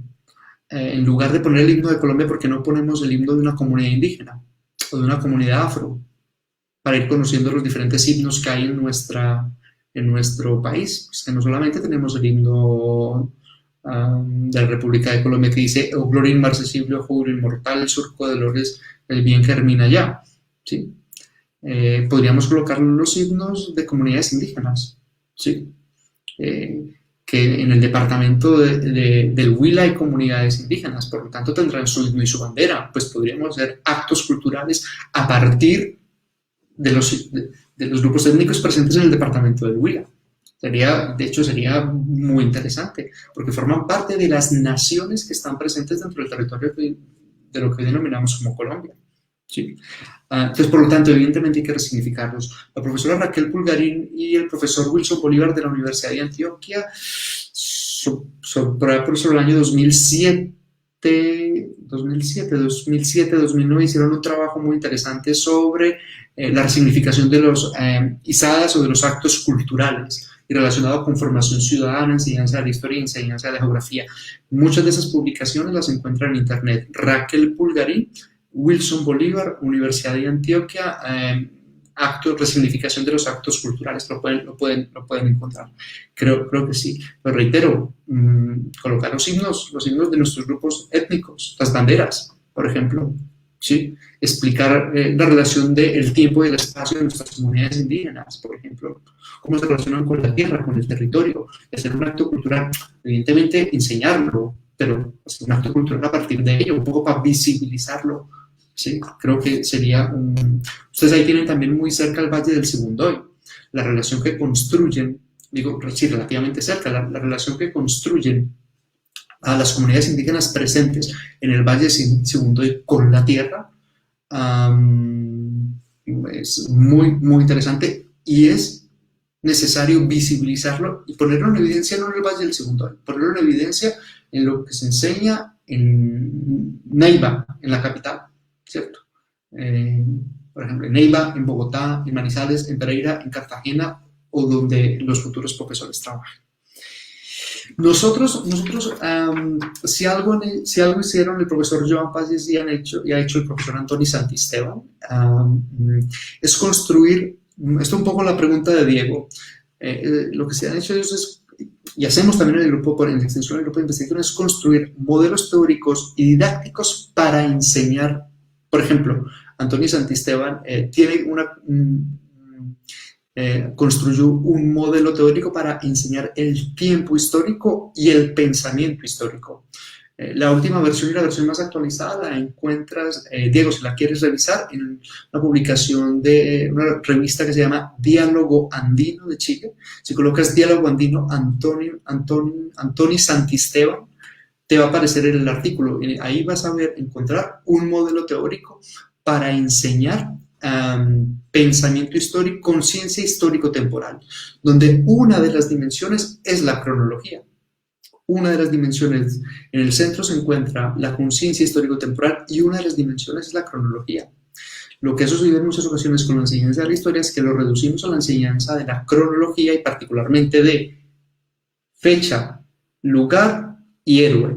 [SPEAKER 2] En lugar de poner el himno de Colombia, ¿por qué no ponemos el himno de una comunidad indígena o de una comunidad afro? Para ir conociendo los diferentes himnos que hay en nuestro país. Pues que no solamente tenemos el himno de la República de Colombia que dice "O gloria inmarcesible, o júbilo inmortal, el surco de dolores, el bien germina allá". ¿Sí? Podríamos colocar los himnos de comunidades indígenas. ¿Sí? Que en el departamento del Huila hay comunidades indígenas, por lo tanto tendrán su himno y su bandera. Pues podríamos hacer actos culturales a partir de los grupos étnicos presentes en el departamento del Huila. De hecho, sería muy interesante, porque forman parte de las naciones que están presentes dentro del territorio de lo que hoy denominamos como Colombia. ¿Sí? Entonces, por lo tanto, evidentemente hay que resignificarlos. La profesora Raquel Pulgarín y el profesor Wilson Bolívar de la Universidad de Antioquia, sobre el año 2007-2009, hicieron un trabajo muy interesante sobre la resignificación de los izadas o de los actos culturales y relacionado con formación ciudadana, enseñanza de la historia y enseñanza de la geografía. Muchas de esas publicaciones las encuentran en internet. Raquel Pulgarín, Wilson Bolívar, Universidad de Antioquia, resignificación de los actos culturales, lo pueden encontrar. Creo que sí. Pero reitero, colocar los himnos de nuestros grupos étnicos, las banderas, por ejemplo, ¿sí? Explicar la relación del tiempo y del espacio de nuestras comunidades indígenas, por ejemplo, cómo se relacionan con la tierra, con el territorio, hacer un acto cultural, evidentemente enseñarlo, pero hacer un acto cultural a partir de ello, un poco para visibilizarlo. Sí, creo que sería Ustedes ahí tienen también muy cerca el Valle del Sibundoy, la relación que construyen, sí, relativamente cerca, la relación que construyen a las comunidades indígenas presentes en el Valle del Sibundoy con la tierra, es muy, muy interesante y es necesario visibilizarlo y ponerlo en evidencia no en el Valle del Sibundoy, ponerlo en evidencia en lo que se enseña en Neiva, en la capital. ¿Cierto? Por ejemplo, en Neiva, en Bogotá, en Manizales, en Pereira, en Cartagena o donde los futuros profesores trabajen. Nosotros si algo hicieron el profesor Joan Pazis y ha hecho el profesor Antoni Santisteban, es construir, esto es un poco la pregunta de Diego, lo que se han hecho ellos es, y hacemos también en el grupo, en la extensión del grupo de investigación, es construir modelos teóricos y didácticos para enseñar. Por ejemplo, Antoni Santisteban construyó un modelo teórico para enseñar el tiempo histórico y el pensamiento histórico. La última versión y la versión más actualizada la encuentras, Diego, si la quieres revisar, en una publicación de una revista que se llama Diálogo Andino de Chile. Si colocas Diálogo Andino Antoni Santisteban, te va a aparecer en el artículo. Ahí vas a encontrar un modelo teórico para enseñar pensamiento histórico, conciencia histórico-temporal, donde una de las dimensiones es la cronología. Una de las dimensiones, en el centro se encuentra la conciencia histórico-temporal y una de las dimensiones es la cronología. Lo que ha sucedido en muchas ocasiones con la enseñanza de la historia es que lo reducimos a la enseñanza de la cronología y particularmente de fecha, lugar y héroe.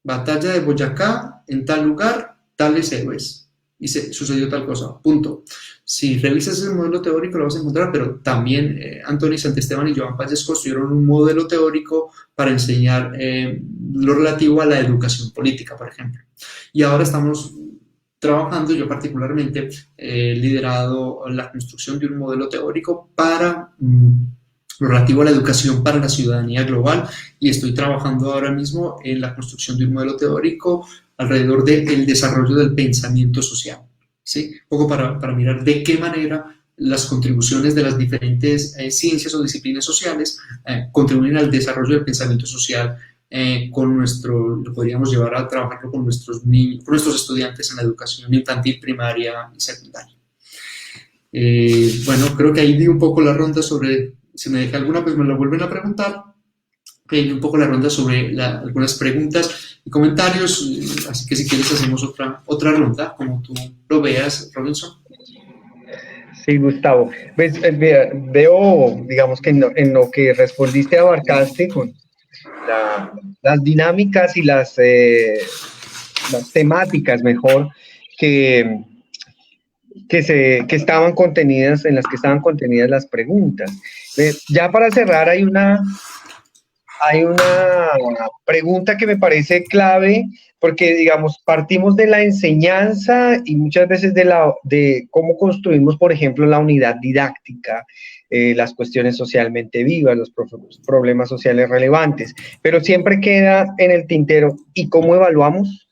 [SPEAKER 2] Batalla de Boyacá, en tal lugar, tales héroes. Y sucedió tal cosa, punto. Si revisas ese modelo teórico lo vas a encontrar, pero también Antoni Santisteban y Joan Pazis construyeron un modelo teórico para enseñar lo relativo a la educación política, por ejemplo. Y ahora estamos trabajando, yo particularmente, liderado la construcción de un modelo teórico para lo relativo a la educación para la ciudadanía global, y estoy trabajando ahora mismo en la construcción de un modelo teórico alrededor del desarrollo del pensamiento social, ¿sí? Un poco para mirar de qué manera las contribuciones de las diferentes ciencias o disciplinas sociales contribuyen al desarrollo del pensamiento social con lo podríamos llevar a trabajarlo con nuestros niños, con nuestros estudiantes en la educación infantil, primaria y secundaria. Bueno, creo que ahí di un poco la ronda sobre, si me dejé alguna, pues me la vuelven a preguntar. Di un poco la ronda sobre algunas preguntas y comentarios, así que si quieres hacemos otra ronda, como tú lo veas, Robinson.
[SPEAKER 1] Sí, Gustavo. Pues, veo, digamos que en lo que respondiste abarcaste con las dinámicas y las temáticas, mejor, que, que estaban contenidas, en las que estaban contenidas las preguntas. Ya para cerrar, hay una pregunta que me parece clave, porque, digamos, partimos de la enseñanza y muchas veces de cómo construimos, por ejemplo, la unidad didáctica, las cuestiones socialmente vivas, los problemas sociales relevantes, pero siempre queda en el tintero, ¿y cómo evaluamos?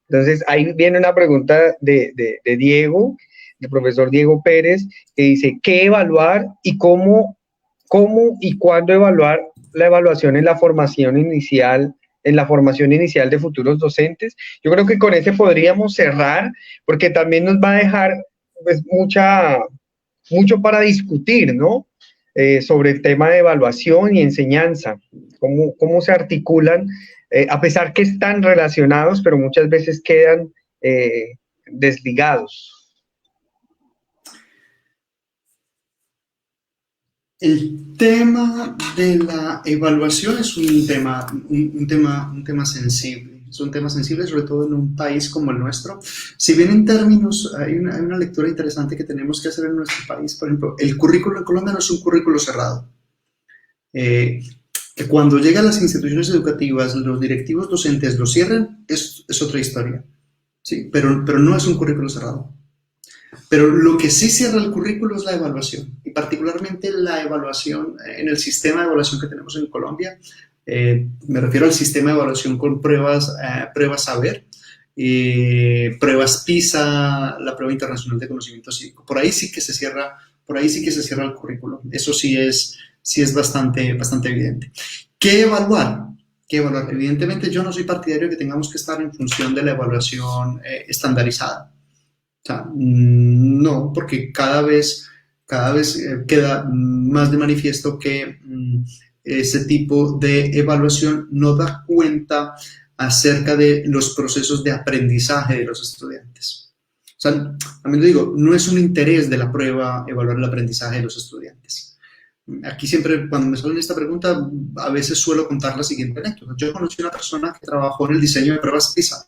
[SPEAKER 1] Entonces, ahí viene una pregunta de Diego, del profesor Diego Pérez, que dice, ¿qué evaluar y cómo y cuándo evaluar la evaluación en la formación inicial de futuros docentes? Yo creo que con ese podríamos cerrar, porque también nos va a dejar pues, mucho para discutir, ¿no? Sobre el tema de evaluación y enseñanza, cómo se articulan, a pesar que están relacionados, pero muchas veces quedan desligados.
[SPEAKER 2] El tema de la evaluación es un tema sensible. Es un tema sensible, sobre todo en un país como el nuestro. Si bien en términos, hay una lectura interesante que tenemos que hacer en nuestro país. Por ejemplo, el currículo en Colombia no es un currículo cerrado. Que cuando llegan las instituciones educativas, los directivos docentes lo cierren, es otra historia. ¿Sí? Pero no es un currículo cerrado. Pero lo que sí cierra el currículo es la evaluación, y particularmente la evaluación en el sistema de evaluación que tenemos en Colombia. Me refiero al sistema de evaluación con pruebas saber, pruebas PISA, la prueba internacional de conocimiento cívico. Por ahí sí que se cierra el currículo. Eso sí es bastante evidente. ¿Qué evaluar? Evidentemente yo no soy partidario de que tengamos que estar en función de la evaluación estandarizada. O sea, no, porque cada vez queda más de manifiesto que ese tipo de evaluación no da cuenta acerca de los procesos de aprendizaje de los estudiantes. O sea, también lo digo, no es un interés de la prueba evaluar el aprendizaje de los estudiantes. Aquí siempre, cuando me salen esta pregunta, a veces suelo contar la siguiente anécdota. Yo conocí a una persona que trabajó en el diseño de pruebas PISA.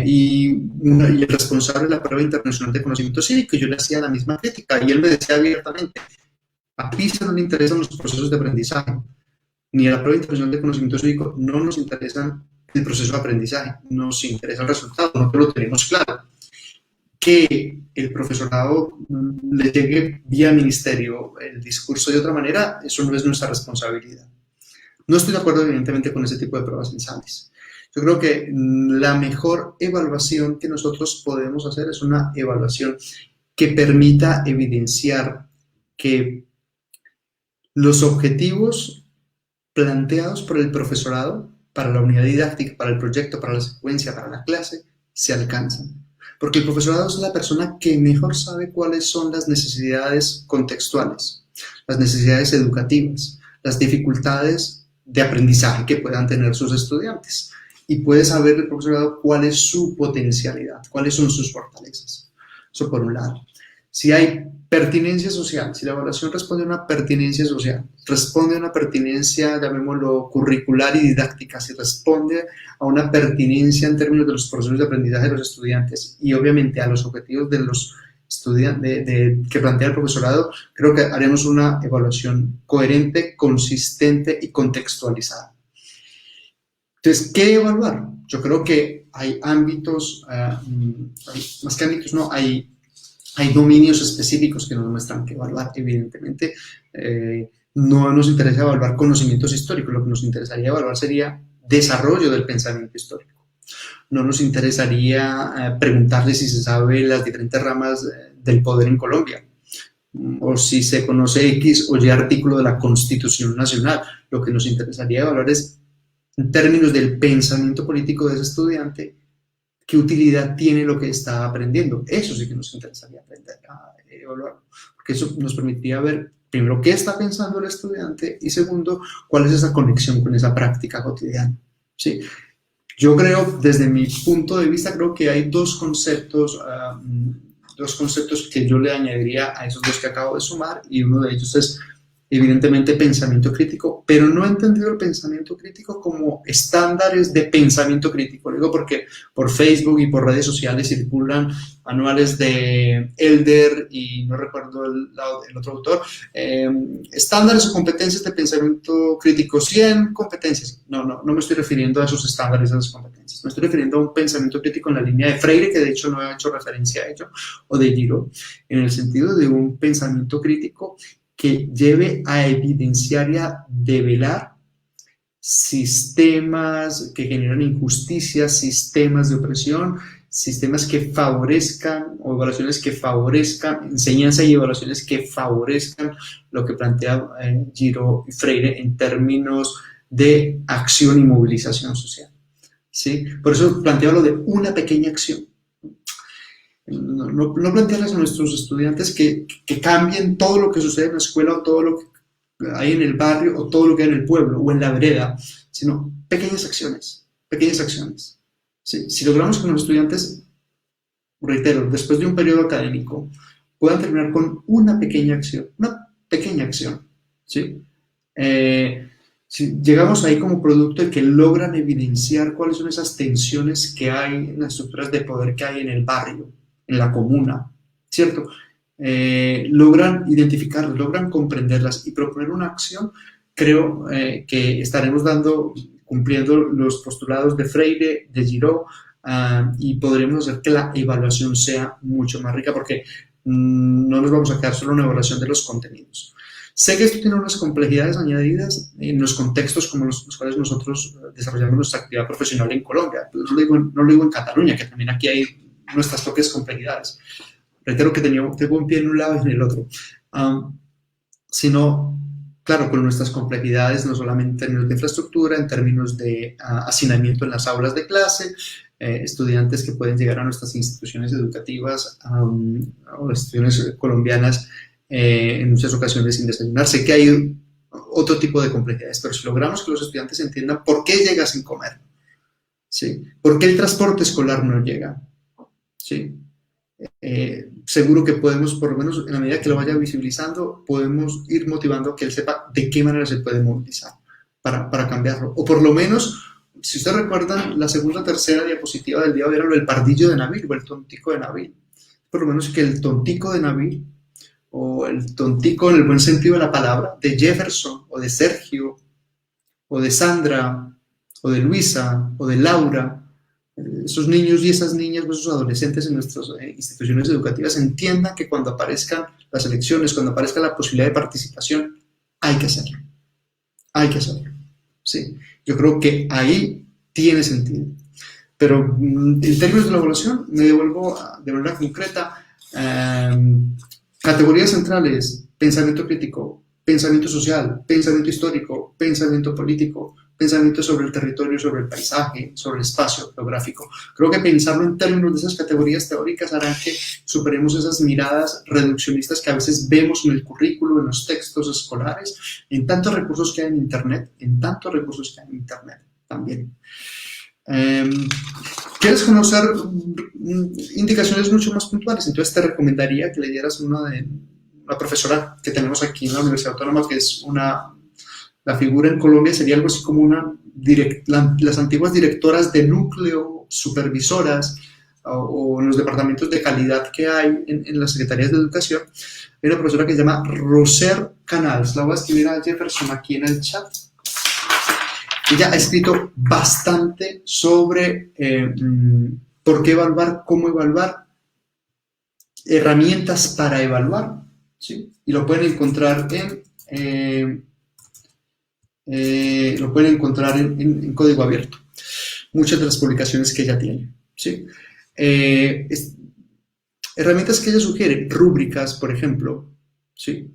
[SPEAKER 2] Y el responsable de la prueba internacional de conocimiento cívico, yo le hacía la misma crítica y él me decía abiertamente, a PISA no le interesan los procesos de aprendizaje, ni a la prueba internacional de conocimiento cívico no nos interesa el proceso de aprendizaje, nos interesa el resultado, nosotros lo tenemos claro. Que el profesorado le llegue vía ministerio el discurso de otra manera, eso no es nuestra responsabilidad. No estoy de acuerdo evidentemente con ese tipo de pruebas censales. Yo creo que la mejor evaluación que nosotros podemos hacer es una evaluación que permita evidenciar que los objetivos planteados por el profesorado para la unidad didáctica, para el proyecto, para la secuencia, para la clase, se alcanzan. Porque el profesorado es la persona que mejor sabe cuáles son las necesidades contextuales, las necesidades educativas, las dificultades de aprendizaje que puedan tener sus estudiantes. Y puede saber el profesorado cuál es su potencialidad, cuáles son sus fortalezas. Eso por un lado. Si hay pertinencia social, si la evaluación responde a una pertinencia social, responde a una pertinencia, llamémoslo, curricular y didáctica, si responde a una pertinencia en términos de los procesos de aprendizaje de los estudiantes y obviamente a los objetivos de los estudiantes que plantea el profesorado, creo que haremos una evaluación coherente, consistente y contextualizada. Entonces, ¿qué evaluar? Yo creo que hay ámbitos, más que ámbitos, no, hay dominios específicos que nos muestran que evaluar. Evidentemente, No nos interesa evaluar conocimientos históricos, lo que nos interesaría evaluar sería desarrollo del pensamiento histórico. No nos interesaría preguntarle si se sabe las diferentes ramas del poder en Colombia, o si se conoce X o Y artículo de la Constitución Nacional. Lo que nos interesaría evaluar es, en términos del pensamiento político de ese estudiante, qué utilidad tiene lo que está aprendiendo. Eso sí que nos interesaría aprender a evaluar, porque eso nos permitiría ver, primero, qué está pensando el estudiante y segundo, cuál es esa conexión con esa práctica cotidiana. ¿Sí? Yo creo, desde mi punto de vista, creo que hay dos conceptos que yo le añadiría a esos dos que acabo de sumar, y uno de ellos es, evidentemente, pensamiento crítico, pero no he entendido el pensamiento crítico como estándares de pensamiento crítico. Lo digo porque por Facebook y por redes sociales circulan manuales de Elder y no recuerdo el otro autor, estándares o competencias de pensamiento crítico, 100 competencias. No me estoy refiriendo a esos estándares, a esas competencias. Me estoy refiriendo a un pensamiento crítico en la línea de Freire, que de hecho no he hecho referencia a ello, o de Giraud, en el sentido de un pensamiento crítico que lleve a evidenciar y a develar sistemas que generan injusticias, sistemas de opresión, sistemas que favorezcan, o evaluaciones que favorezcan, enseñanza y evaluaciones que favorezcan lo que plantea Giraud y Freire en términos de acción y movilización social. ¿Sí? Por eso planteo lo de una pequeña acción. No plantearles a nuestros estudiantes que cambien todo lo que sucede en la escuela o todo lo que hay en el barrio o todo lo que hay en el pueblo o en la vereda, sino pequeñas acciones, pequeñas acciones. ¿Sí? Si logramos que los estudiantes, reitero, después de un periodo académico, puedan terminar con una pequeña acción, ¿sí? Si llegamos ahí como producto de que logran evidenciar cuáles son esas tensiones que hay en las estructuras de poder que hay en el barrio, en la comuna, ¿cierto? Logran identificarlas, logran comprenderlas y proponer una acción, creo que estaremos cumpliendo los postulados de Freire, de Giraud, y podremos hacer que la evaluación sea mucho más rica, porque no nos vamos a quedar solo en una evaluación de los contenidos. Sé que esto tiene unas complejidades añadidas en los contextos como los cuales nosotros desarrollamos nuestra actividad profesional en Colombia. No lo digo en Cataluña, que también aquí hay nuestras propias complejidades. Reitero que tengo un pie en un lado y en el otro. Sino, claro, con nuestras complejidades, no solamente en términos de infraestructura, en términos de hacinamiento en las aulas de clase, estudiantes que pueden llegar a nuestras instituciones educativas o las instituciones colombianas en muchas ocasiones sin desayunar. Sé que hay otro tipo de complejidades, pero si logramos que los estudiantes entiendan por qué llega sin comer, ¿sí? ¿Por qué el transporte escolar no llega? ¿Sí? Seguro que podemos, por lo menos en la medida que lo vaya visibilizando, podemos ir motivando a que él sepa de qué manera se puede movilizar para cambiarlo. O por lo menos, si ustedes recuerdan, la segunda o tercera diapositiva del día era lo del pardillo de Nabil o el tontico de Nabil. Por lo menos que el tontico de Nabil, o el tontico en el buen sentido de la palabra, de Jefferson, o de Sergio, o de Sandra, o de Luisa, o de Laura, esos niños y esas niñas, esos adolescentes en nuestras instituciones educativas entiendan que cuando aparezcan las elecciones, cuando aparezca la posibilidad de participación, hay que hacerlo. Hay que hacerlo. ¿Sí? Yo creo que ahí tiene sentido. Pero en términos de la evaluación, me devuelvo de manera concreta. Categorías centrales: pensamiento crítico, pensamiento social, pensamiento histórico, pensamiento político, pensamiento sobre el territorio, sobre el paisaje, sobre el espacio geográfico. Creo que pensarlo en términos de esas categorías teóricas hará que superemos esas miradas reduccionistas que a veces vemos en el currículo, en los textos escolares, en tantos recursos que hay en Internet, también. ¿Quieres conocer indicaciones mucho más puntuales? Entonces te recomendaría que leyeras una profesora que tenemos aquí en la Universidad Autónoma, que es la figura en Colombia sería algo así como las antiguas directoras de núcleo, supervisoras, o en los departamentos de calidad que hay en las secretarías de educación. Hay una profesora que se llama Roser Canals. La voy a escribir a Jefferson aquí en el chat. Ella ha escrito bastante sobre por qué evaluar, cómo evaluar, herramientas para evaluar, ¿sí? Y lo pueden encontrar en lo pueden encontrar en código abierto. Muchas de las publicaciones que ella tiene, ¿sí? Herramientas que ella sugiere, rúbricas, por ejemplo, ¿sí?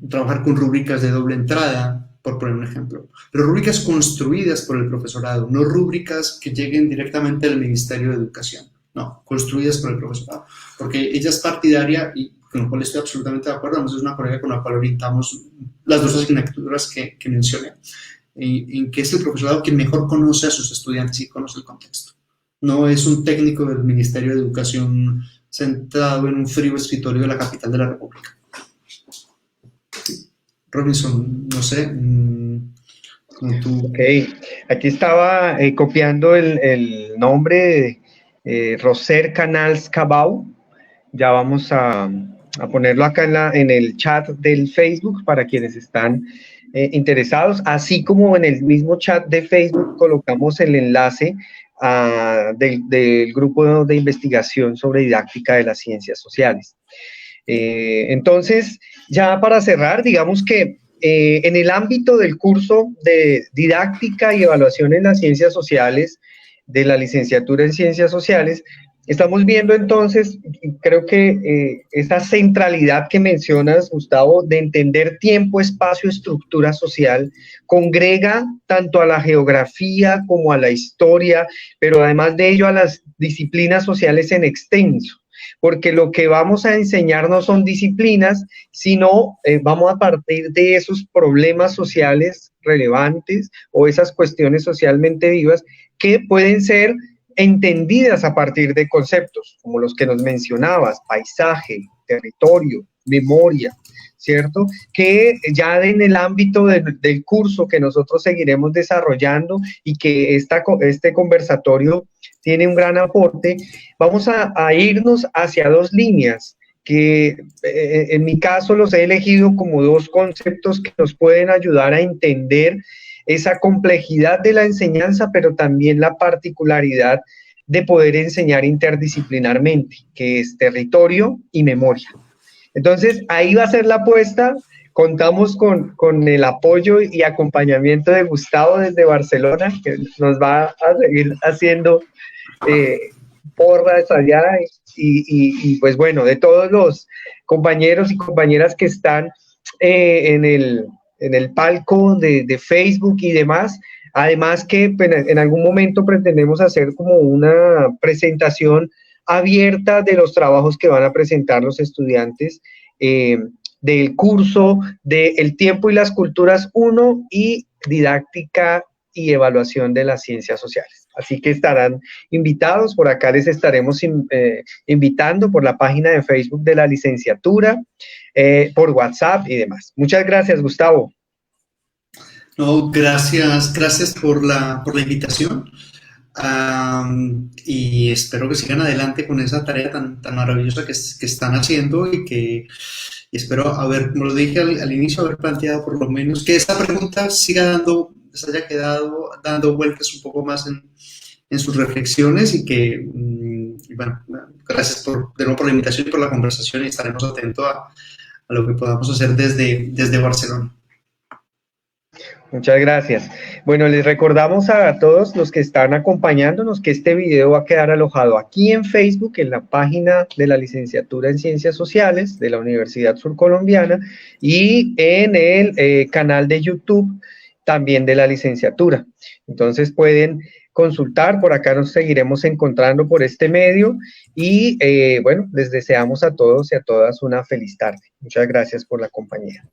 [SPEAKER 2] Trabajar con rúbricas de doble entrada, por poner un ejemplo. Pero rúbricas construidas por el profesorado, no rúbricas que lleguen directamente del Ministerio de Educación. No, construidas por el profesorado. Porque ella es partidaria, y con lo cual estoy absolutamente de acuerdo, además es una colega con la cual orientamos las dos asignaturas que mencioné, en que es el profesorado quien mejor conoce a sus estudiantes y conoce el contexto. No es un técnico del Ministerio de Educación sentado en un frío escritorio de la capital de la República. Robinson, no sé, como tú.
[SPEAKER 1] Ok, aquí estaba copiando el nombre de Roser Canals Cabau. Ya vamos a ponerlo acá en el chat del Facebook para quienes están interesados, así como en el mismo chat de Facebook colocamos el enlace del grupo de investigación sobre didáctica de las ciencias sociales. Entonces, ya para cerrar, digamos que en el ámbito del curso de didáctica y evaluación en las ciencias sociales, de la licenciatura en ciencias sociales, estamos viendo entonces, creo que esa centralidad que mencionas, Gustavo, de entender tiempo, espacio, estructura social, congrega tanto a la geografía como a la historia, pero además de ello a las disciplinas sociales en extenso. Porque lo que vamos a enseñar no son disciplinas, sino vamos a partir de esos problemas sociales relevantes o esas cuestiones socialmente vivas que pueden ser entendidas a partir de conceptos como los que nos mencionabas, paisaje, territorio, memoria, ¿cierto? Que ya en el ámbito del curso que nosotros seguiremos desarrollando y que este conversatorio tiene un gran aporte, vamos a irnos hacia dos líneas que en mi caso los he elegido como dos conceptos que nos pueden ayudar a entender esa complejidad de la enseñanza, pero también la particularidad de poder enseñar interdisciplinarmente, que es territorio y memoria. Entonces, ahí va a ser la apuesta. Contamos con el apoyo y acompañamiento de Gustavo desde Barcelona, que nos va a seguir haciendo porras allá y pues bueno, de todos los compañeros y compañeras que están en el palco de Facebook y demás. Además que en algún momento pretendemos hacer como una presentación abierta de los trabajos que van a presentar los estudiantes del curso de El tiempo y las culturas 1 y didáctica y evaluación de las ciencias sociales. Así que estarán invitados, por acá les estaremos invitando por la página de Facebook de la licenciatura, por WhatsApp y demás. Muchas gracias, Gustavo.
[SPEAKER 2] No, gracias por la invitación. Y espero que sigan adelante con esa tarea tan maravillosa que están haciendo y espero haber, como lo dije al inicio, haber planteado por lo menos que esta pregunta se haya quedado dando vueltas un poco más en sus reflexiones y bueno, gracias de nuevo por la invitación y por la conversación y estaremos atentos a lo que podamos hacer desde Barcelona.
[SPEAKER 1] Muchas gracias. Bueno, les recordamos a todos los que están acompañándonos que este video va a quedar alojado aquí en Facebook, en la página de la licenciatura en Ciencias Sociales de la Universidad Surcolombiana y en el canal de YouTube también de la licenciatura. Entonces pueden consultar, por acá nos seguiremos encontrando por este medio y bueno, les deseamos a todos y a todas una feliz tarde. Muchas gracias por la compañía.